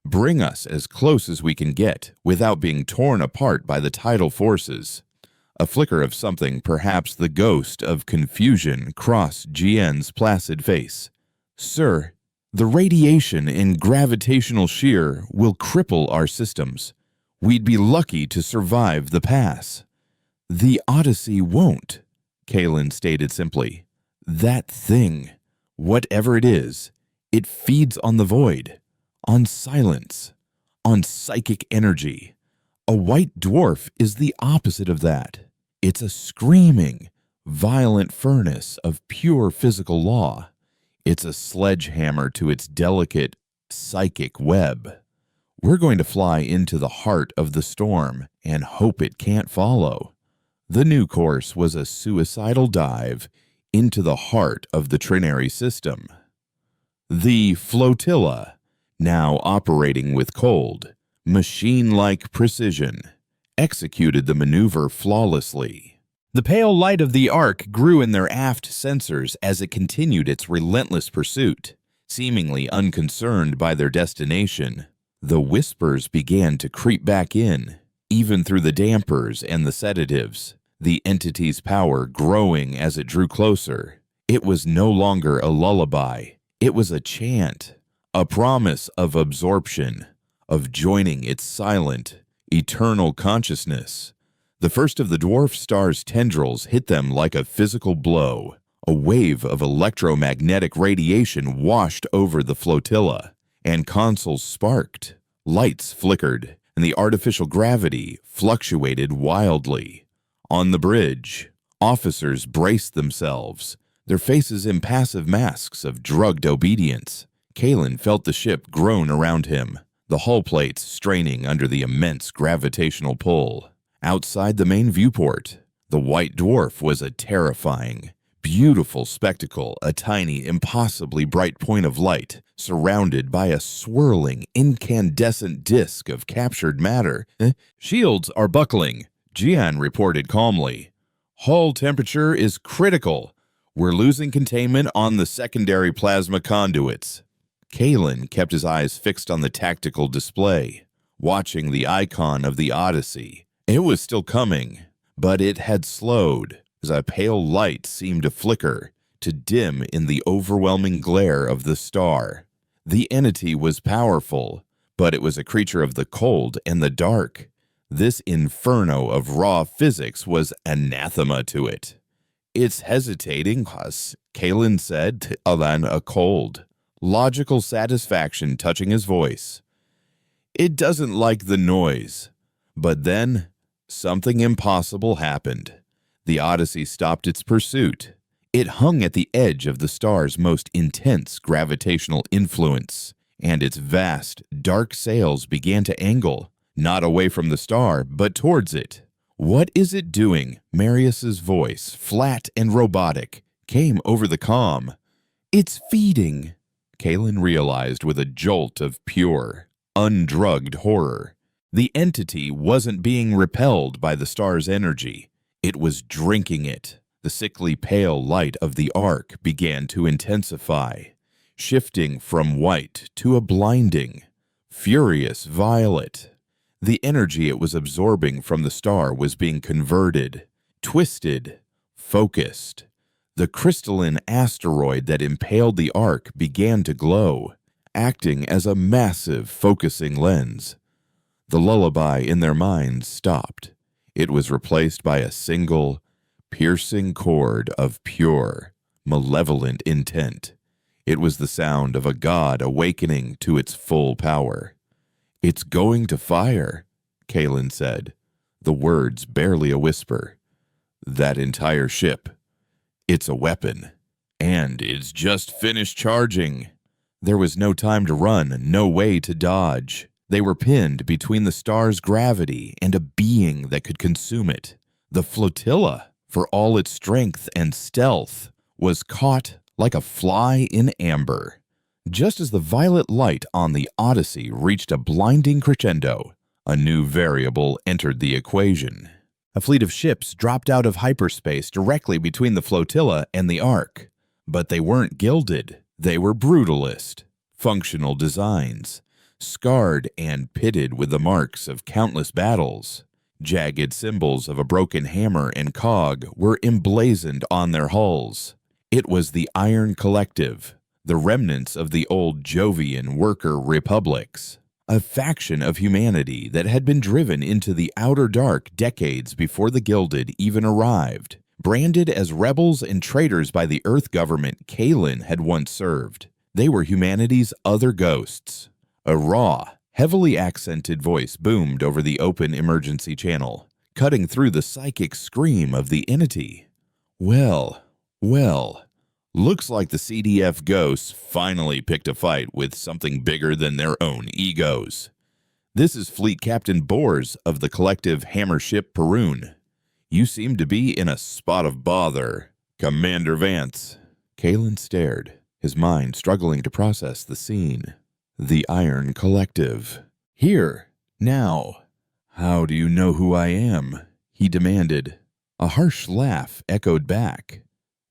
Bring us as close as we can get without being torn apart by the tidal forces." A flicker of something, perhaps the ghost of confusion, crossed Jian's placid face. "Sir, the radiation and gravitational shear will cripple our systems. We'd be lucky to survive the pass." "The Odyssey won't," Kalen stated simply. "That thing, whatever it is, it feeds on the void, on silence, on psychic energy. A white dwarf is the opposite of that. It's a screaming, violent furnace of pure physical law. It's a sledgehammer to its delicate, psychic web. We're going to fly into the heart of the storm and hope it can't follow." The new course was a suicidal dive into the heart of the trinary system. The flotilla, now operating with cold, machine-like precision, executed the maneuver flawlessly. The pale light of the Ark grew in their aft sensors as it continued its relentless pursuit, seemingly unconcerned by their destination. The whispers began to creep back in, even through the dampers and the sedatives, the entity's power growing as it drew closer. It was no longer a lullaby. It was a chant, a promise of absorption, of joining its silent, eternal consciousness. The first of the dwarf star's tendrils hit them like a physical blow. A wave of electromagnetic radiation washed over the flotilla, and consoles sparked, lights flickered, and the artificial gravity fluctuated wildly. On the bridge, officers braced themselves, their faces impassive masks of drugged obedience. Kalen felt the ship groan around him, the hull plates straining under the immense gravitational pull. Outside the main viewport, the white dwarf was a terrifying, beautiful spectacle, a tiny, impossibly bright point of light, surrounded by a swirling, incandescent disk of captured matter. Shields are buckling, Jian reported calmly. Hull temperature is critical. We're losing containment on the secondary plasma conduits. Kalen kept his eyes fixed on the tactical display, watching the icon of the Odyssey. It was still coming, but it had slowed as a pale light seemed to flicker, to dim in the overwhelming glare of the star. The entity was powerful, but it was a creature of the cold and the dark. This inferno of raw physics was anathema to it. It's hesitating us, Kalen said, then a cold, logical satisfaction touching his voice. It doesn't like the noise. But then, something impossible happened. The Odyssey stopped its pursuit. It hung at the edge of the star's most intense gravitational influence, and its vast, dark sails began to angle, not away from the star, but towards it. What is it doing? Marius's voice, flat and robotic, came over the comm. It's feeding, Kalen realized with a jolt of pure, undrugged horror. The entity wasn't being repelled by the star's energy. It was drinking it. The sickly pale light of the arc began to intensify, shifting from white to a blinding, furious violet. The energy it was absorbing from the star was being converted, twisted, focused. The crystalline asteroid that impaled the arc began to glow, acting as a massive focusing lens. The lullaby in their minds stopped. It was replaced by a single, piercing chord of pure, malevolent intent. It was the sound of a god awakening to its full power. It's going to fire, Kalen said, the words barely a whisper. That entire ship. It's a weapon. And it's just finished charging. There was no time to run, no way to dodge. They were pinned between the star's gravity and a being that could consume it. The flotilla, for all its strength and stealth, was caught like a fly in amber. Just as the violet light on the Odyssey reached a blinding crescendo, a new variable entered the equation. A fleet of ships dropped out of hyperspace directly between the flotilla and the Ark. But they weren't gilded. They were brutalist, functional designs, scarred and pitted with the marks of countless battles. Jagged symbols of a broken hammer and cog were emblazoned on their hulls. It was the Iron Collective, the remnants of the old Jovian worker republics, a faction of humanity that had been driven into the outer dark decades before the Gilded even arrived, branded as rebels and traitors by the Earth government Kalen had once served. They were humanity's other ghosts. A raw, heavily accented voice boomed over the open emergency channel, cutting through the psychic scream of the entity. Well, looks like the CDF ghosts finally picked a fight with something bigger than their own egos. This is Fleet Captain Bors of the collective hammer ship Perun. You seem to be in a spot of bother, Commander Vance. Kalen stared, his mind struggling to process the scene. The Iron Collective. Here, now. How do you know who I am? He demanded. A harsh laugh echoed back.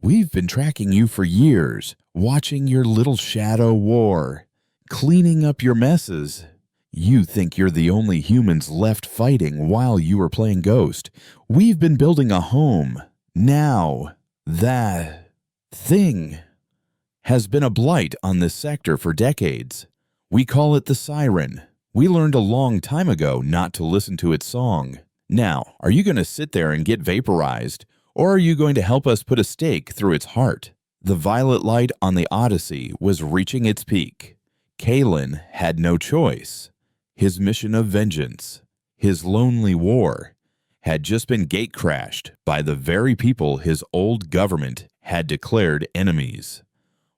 We've been tracking you for years, watching your little shadow war, cleaning up your messes. You think you're the only humans left fighting while you were playing Ghost. We've been building a home. Now, that thing has been a blight on this sector for decades. We call it the Siren. We learned a long time ago not to listen to its song. Now, are you going to sit there and get vaporized, or are you going to help us put a stake through its heart? The violet light on the Odyssey was reaching its peak. Kalen had no choice. His mission of vengeance, his lonely war, had just been gate-crashed by the very people his old government had declared enemies.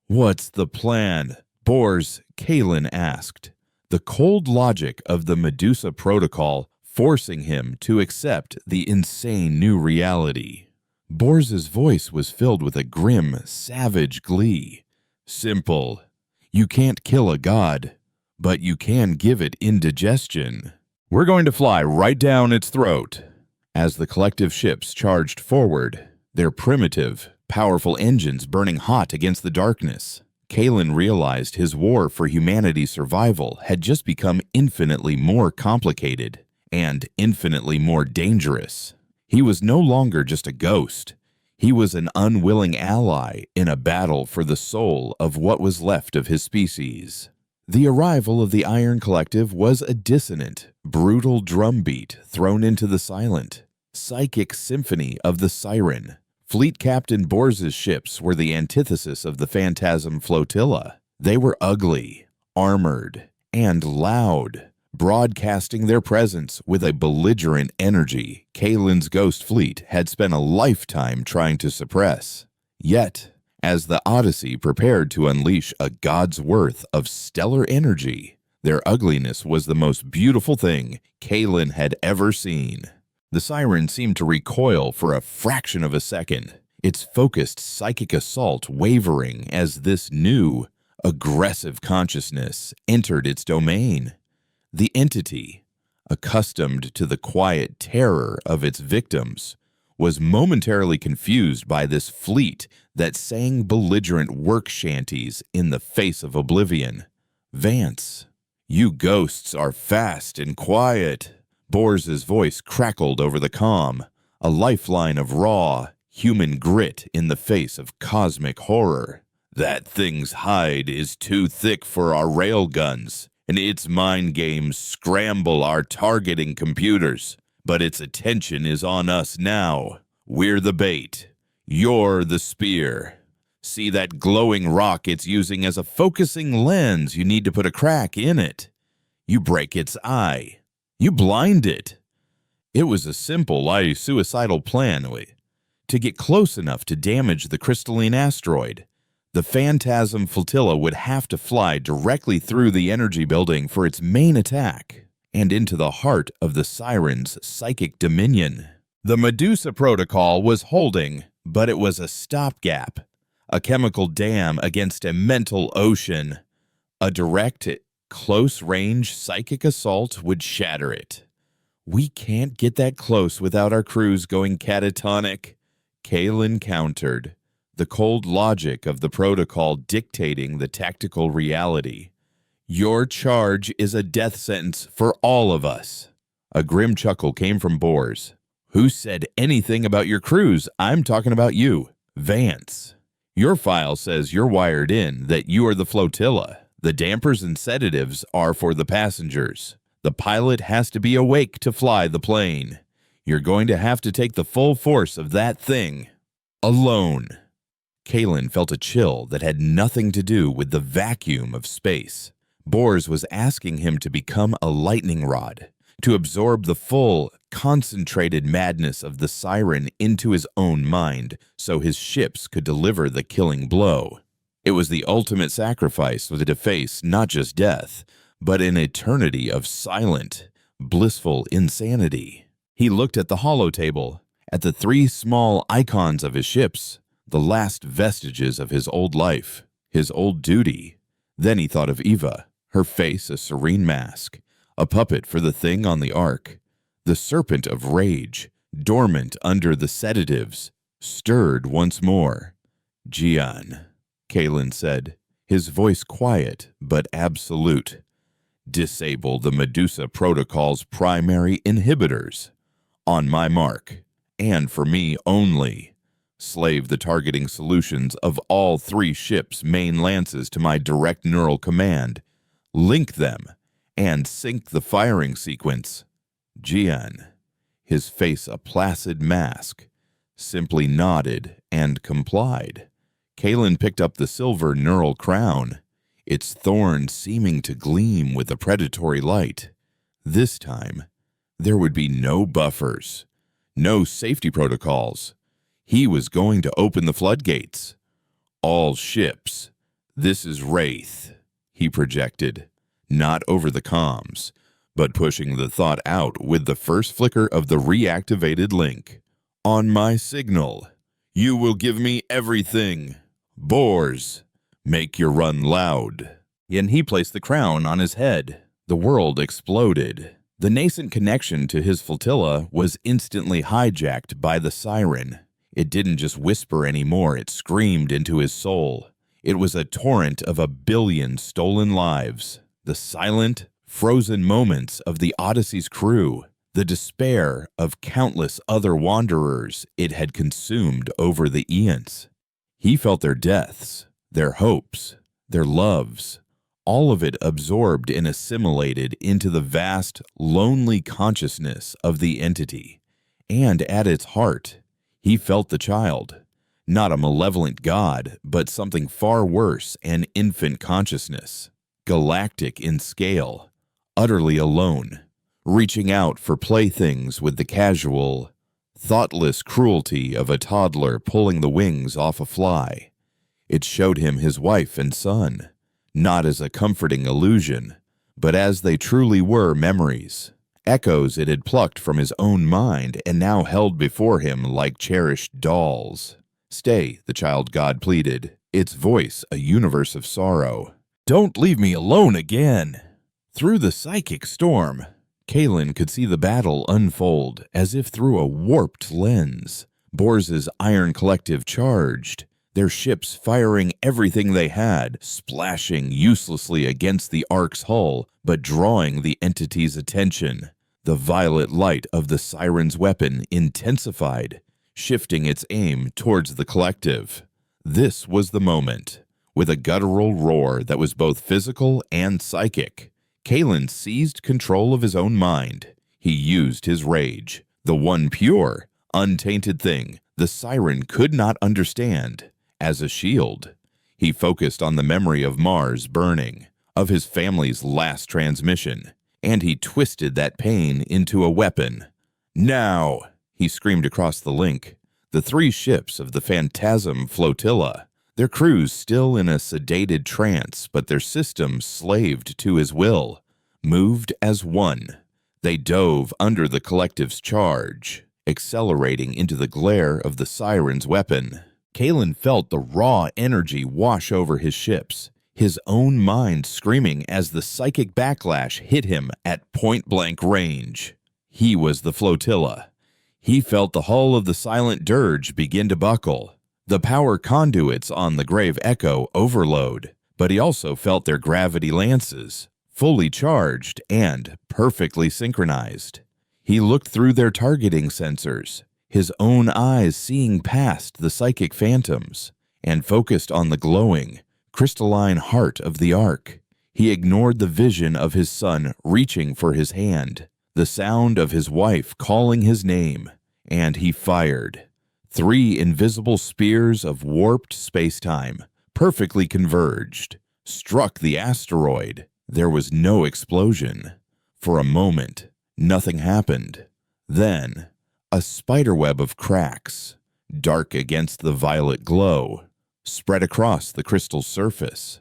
What's the plan? Bors, Kalen asked, the cold logic of the Medusa Protocol forcing him to accept the insane new reality. Bors's voice was filled with a grim, savage glee. Simple. You can't kill a god, but you can give it indigestion. We're going to fly right down its throat. As the collective ships charged forward, their primitive, powerful engines burning hot against the darkness, Kalen realized his war for humanity's survival had just become infinitely more complicated and infinitely more dangerous. He was no longer just a ghost. He was an unwilling ally in a battle for the soul of what was left of his species. The arrival of the Iron Collective was a dissonant, brutal drumbeat thrown into the silent, psychic symphony of the siren. Fleet Captain Bors's ships were the antithesis of the Phantasm Flotilla. They were ugly, armored, and loud, broadcasting their presence with a belligerent energy Kalen's ghost fleet had spent a lifetime trying to suppress. Yet, as the Odyssey prepared to unleash a god's worth of stellar energy, their ugliness was the most beautiful thing Kalen had ever seen. The siren seemed to recoil for a fraction of a second, its focused psychic assault wavering as this new, aggressive consciousness entered its domain. The entity, accustomed to the quiet terror of its victims, was momentarily confused by this fleet that sang belligerent work shanties in the face of oblivion. Vance, you ghosts are fast and quiet. Bors's voice crackled over the comm, a lifeline of raw, human grit in the face of cosmic horror. That thing's hide is too thick for our railguns, and its mind games scramble our targeting computers. But its attention is on us now. We're the bait. You're the spear. See that glowing rock it's using as a focusing lens? You need to put a crack in it. You break its eye. You blind it. It was a simple, suicidal plan to get close enough to damage the crystalline asteroid. The Phantasm Flotilla would have to fly directly through the energy building for its main attack and into the heart of the Siren's psychic dominion. The Medusa Protocol was holding, but it was a stopgap, a chemical dam against a mental ocean. A direct, close-range psychic assault would shatter it. We can't get that close without our crews going catatonic, Kalen countered, the cold logic of the protocol dictating the tactical reality. Your charge is a death sentence for all of us. A grim chuckle came from Bors. Who said anything about your crews? I'm talking about you, Vance. Your file says you're wired in, that you are the flotilla. The dampers and sedatives are for the passengers. The pilot has to be awake to fly the plane. You're going to have to take the full force of that thing alone. Kalen felt a chill that had nothing to do with the vacuum of space. Bors was asking him to become a lightning rod, to absorb the full, concentrated madness of the siren into his own mind so his ships could deliver the killing blow. It was the ultimate sacrifice to face not just death, but an eternity of silent, blissful insanity. He looked at the holotable, at the three small icons of his ships, the last vestiges of his old life, his old duty. Then he thought of Eva, her face a serene mask, a puppet for the thing on the ark. The serpent of rage, dormant under the sedatives, stirred once more. Gian, Kalen said, his voice quiet but absolute. Disable the Medusa Protocol's primary inhibitors. On my mark, and for me only. Slave the targeting solutions of all three ships' main lances to my direct neural command. Link them, and sync the firing sequence. Gian, his face a placid mask, simply nodded and complied. Kalen picked up the silver neural crown, its thorn seeming to gleam with a predatory light. This time, there would be no buffers, no safety protocols. He was going to open the floodgates. All ships. This is Wraith, he projected, not over the comms, but pushing the thought out with the first flicker of the reactivated link. On my signal, You will give me everything. Boars, make your run loud." And he placed the crown on his head. The world exploded. The nascent connection to his flotilla was instantly hijacked by the siren. It didn't just whisper anymore, it screamed into his soul. It was a torrent of 1,000,000,000 stolen lives. The silent, frozen moments of the Odyssey's crew. The despair of countless other wanderers it had consumed over the eons. He felt their deaths, their hopes, their loves, all of it absorbed and assimilated into the vast, lonely consciousness of the entity. And at its heart, he felt the child, not a malevolent god, but something far worse, an infant consciousness, galactic in scale, utterly alone, reaching out for playthings with the casual, thoughtless cruelty of a toddler pulling the wings off a fly. It showed him his wife and son, not as a comforting illusion, but as they truly were memories, echoes it had plucked from his own mind and now held before him like cherished dolls. "Stay," the child god pleaded, its voice a universe of sorrow. "Don't leave me alone again." Through the psychic storm, Kalen could see the battle unfold as if through a warped lens. Bors's Iron Collective charged, their ships firing everything they had, splashing uselessly against the Ark's hull, but drawing the entity's attention. The violet light of the siren's weapon intensified, shifting its aim towards the collective. This was the moment. With a guttural roar that was both physical and psychic, Kalen seized control of his own mind. He used his rage, the one pure, untainted thing the siren could not understand, as a shield. He focused on the memory of Mars burning, of his family's last transmission, and he twisted that pain into a weapon. "Now!" he screamed across the link. The 3 ships of the Phantasm flotilla, their crews still in a sedated trance, but their systems slaved to his will, moved as one. They dove under the collective's charge, accelerating into the glare of the siren's weapon. Kalen felt the raw energy wash over his ships, his own mind screaming as the psychic backlash hit him at point-blank range. He was the flotilla. He felt the hull of the silent dirge begin to buckle, the power conduits on the Grave Echo overload, but he also felt their gravity lances, fully charged and perfectly synchronized. He looked through their targeting sensors, his own eyes seeing past the psychic phantoms, and focused on the glowing, crystalline heart of the Ark. He ignored the vision of his son reaching for his hand, the sound of his wife calling his name, and he fired. 3 invisible spears of warped spacetime, perfectly converged, struck the asteroid. There was no explosion. For a moment, nothing happened. Then, a spiderweb of cracks, dark against the violet glow, spread across the crystal surface.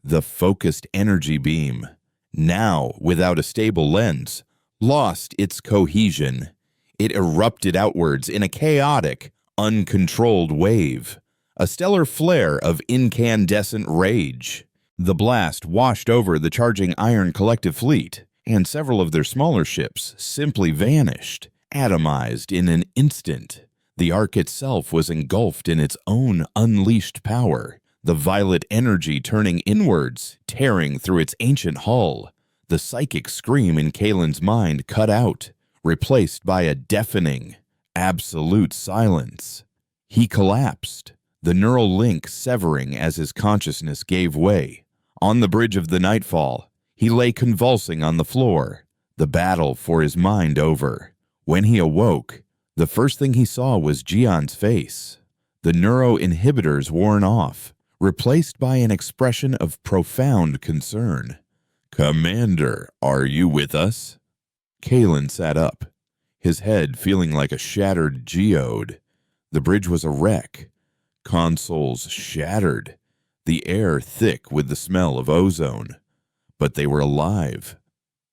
The focused energy beam, now without a stable lens, lost its cohesion. It erupted outwards in a chaotic, uncontrolled wave, a stellar flare of incandescent rage. The blast washed over the charging Iron Collective fleet, and several of their smaller ships simply vanished, atomized in an instant. The Ark itself was engulfed in its own unleashed power, the violet energy turning inwards, tearing through its ancient hull. The psychic scream in Kalen's mind cut out, replaced by a deafening, absolute silence. He collapsed, the neural link severing as his consciousness gave way. On the bridge of the Nightfall, he lay convulsing on the floor, the battle for his mind over. When he awoke, the first thing he saw was Gion's face, the neuroinhibitors worn off, replaced by an expression of profound concern. "Commander, are you with us?" Kalen sat up, his head feeling like a shattered geode. The bridge was a wreck, consoles shattered, the air thick with the smell of ozone. But they were alive.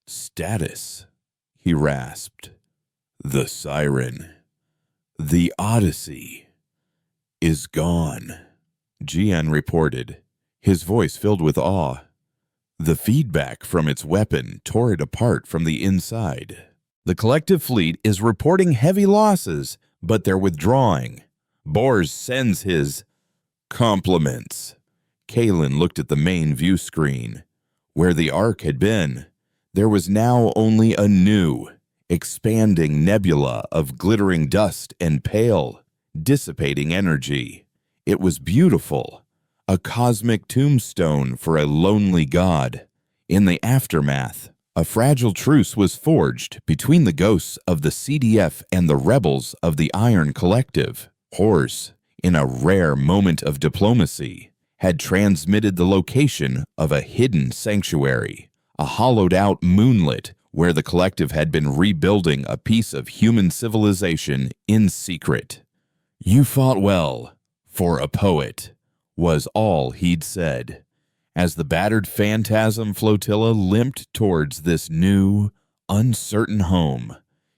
"Status," he rasped. "The siren. The Odyssey." is gone, GN reported, his voice filled with awe. The feedback from its weapon tore it apart from the inside. The collective fleet is reporting heavy losses, but they're withdrawing. Bors sends his compliments. Kalen looked at the main view screen. Where the Ark had been, there was now only a new, expanding nebula of glittering dust and pale, dissipating energy. It was beautiful, a cosmic tombstone for a lonely god. In the aftermath, a fragile truce was forged between the ghosts of the CDF and the rebels of the Iron Collective. Horse, in a rare moment of diplomacy, had transmitted the location of a hidden sanctuary, a hollowed-out moonlet where the Collective had been rebuilding a piece of human civilization in secret. "You fought well, for a poet," was all he'd said, as the battered Phantasm flotilla limped towards this new, uncertain home.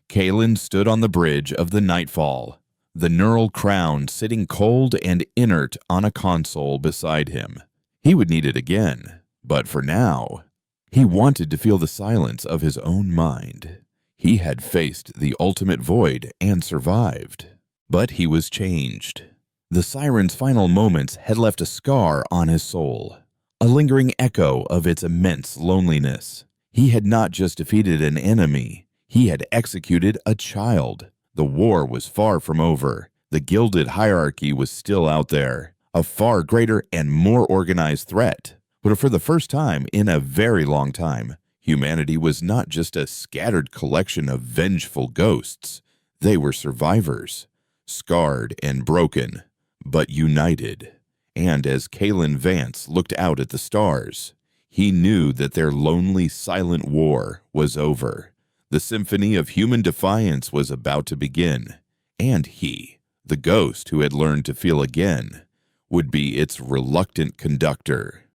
Kalen stood on the bridge of the Nightfall, the neural crown sitting cold and inert on a console beside him. He would need it again, but for now, he wanted to feel the silence of his own mind. He had faced the ultimate void and survived, but he was changed. The siren's final moments had left a scar on his soul, a lingering echo of its immense loneliness. He had not just defeated an enemy, he had executed a child. The war was far from over. The gilded hierarchy was still out there, a far greater and more organized threat. But for the first time in a very long time, humanity was not just a scattered collection of vengeful ghosts. They were survivors, scarred and broken, but united. And as Kalen Vance looked out at the stars, he knew that their lonely, silent war was over. The symphony of human defiance was about to begin, and he, the ghost who had learned to feel again, would be its reluctant conductor.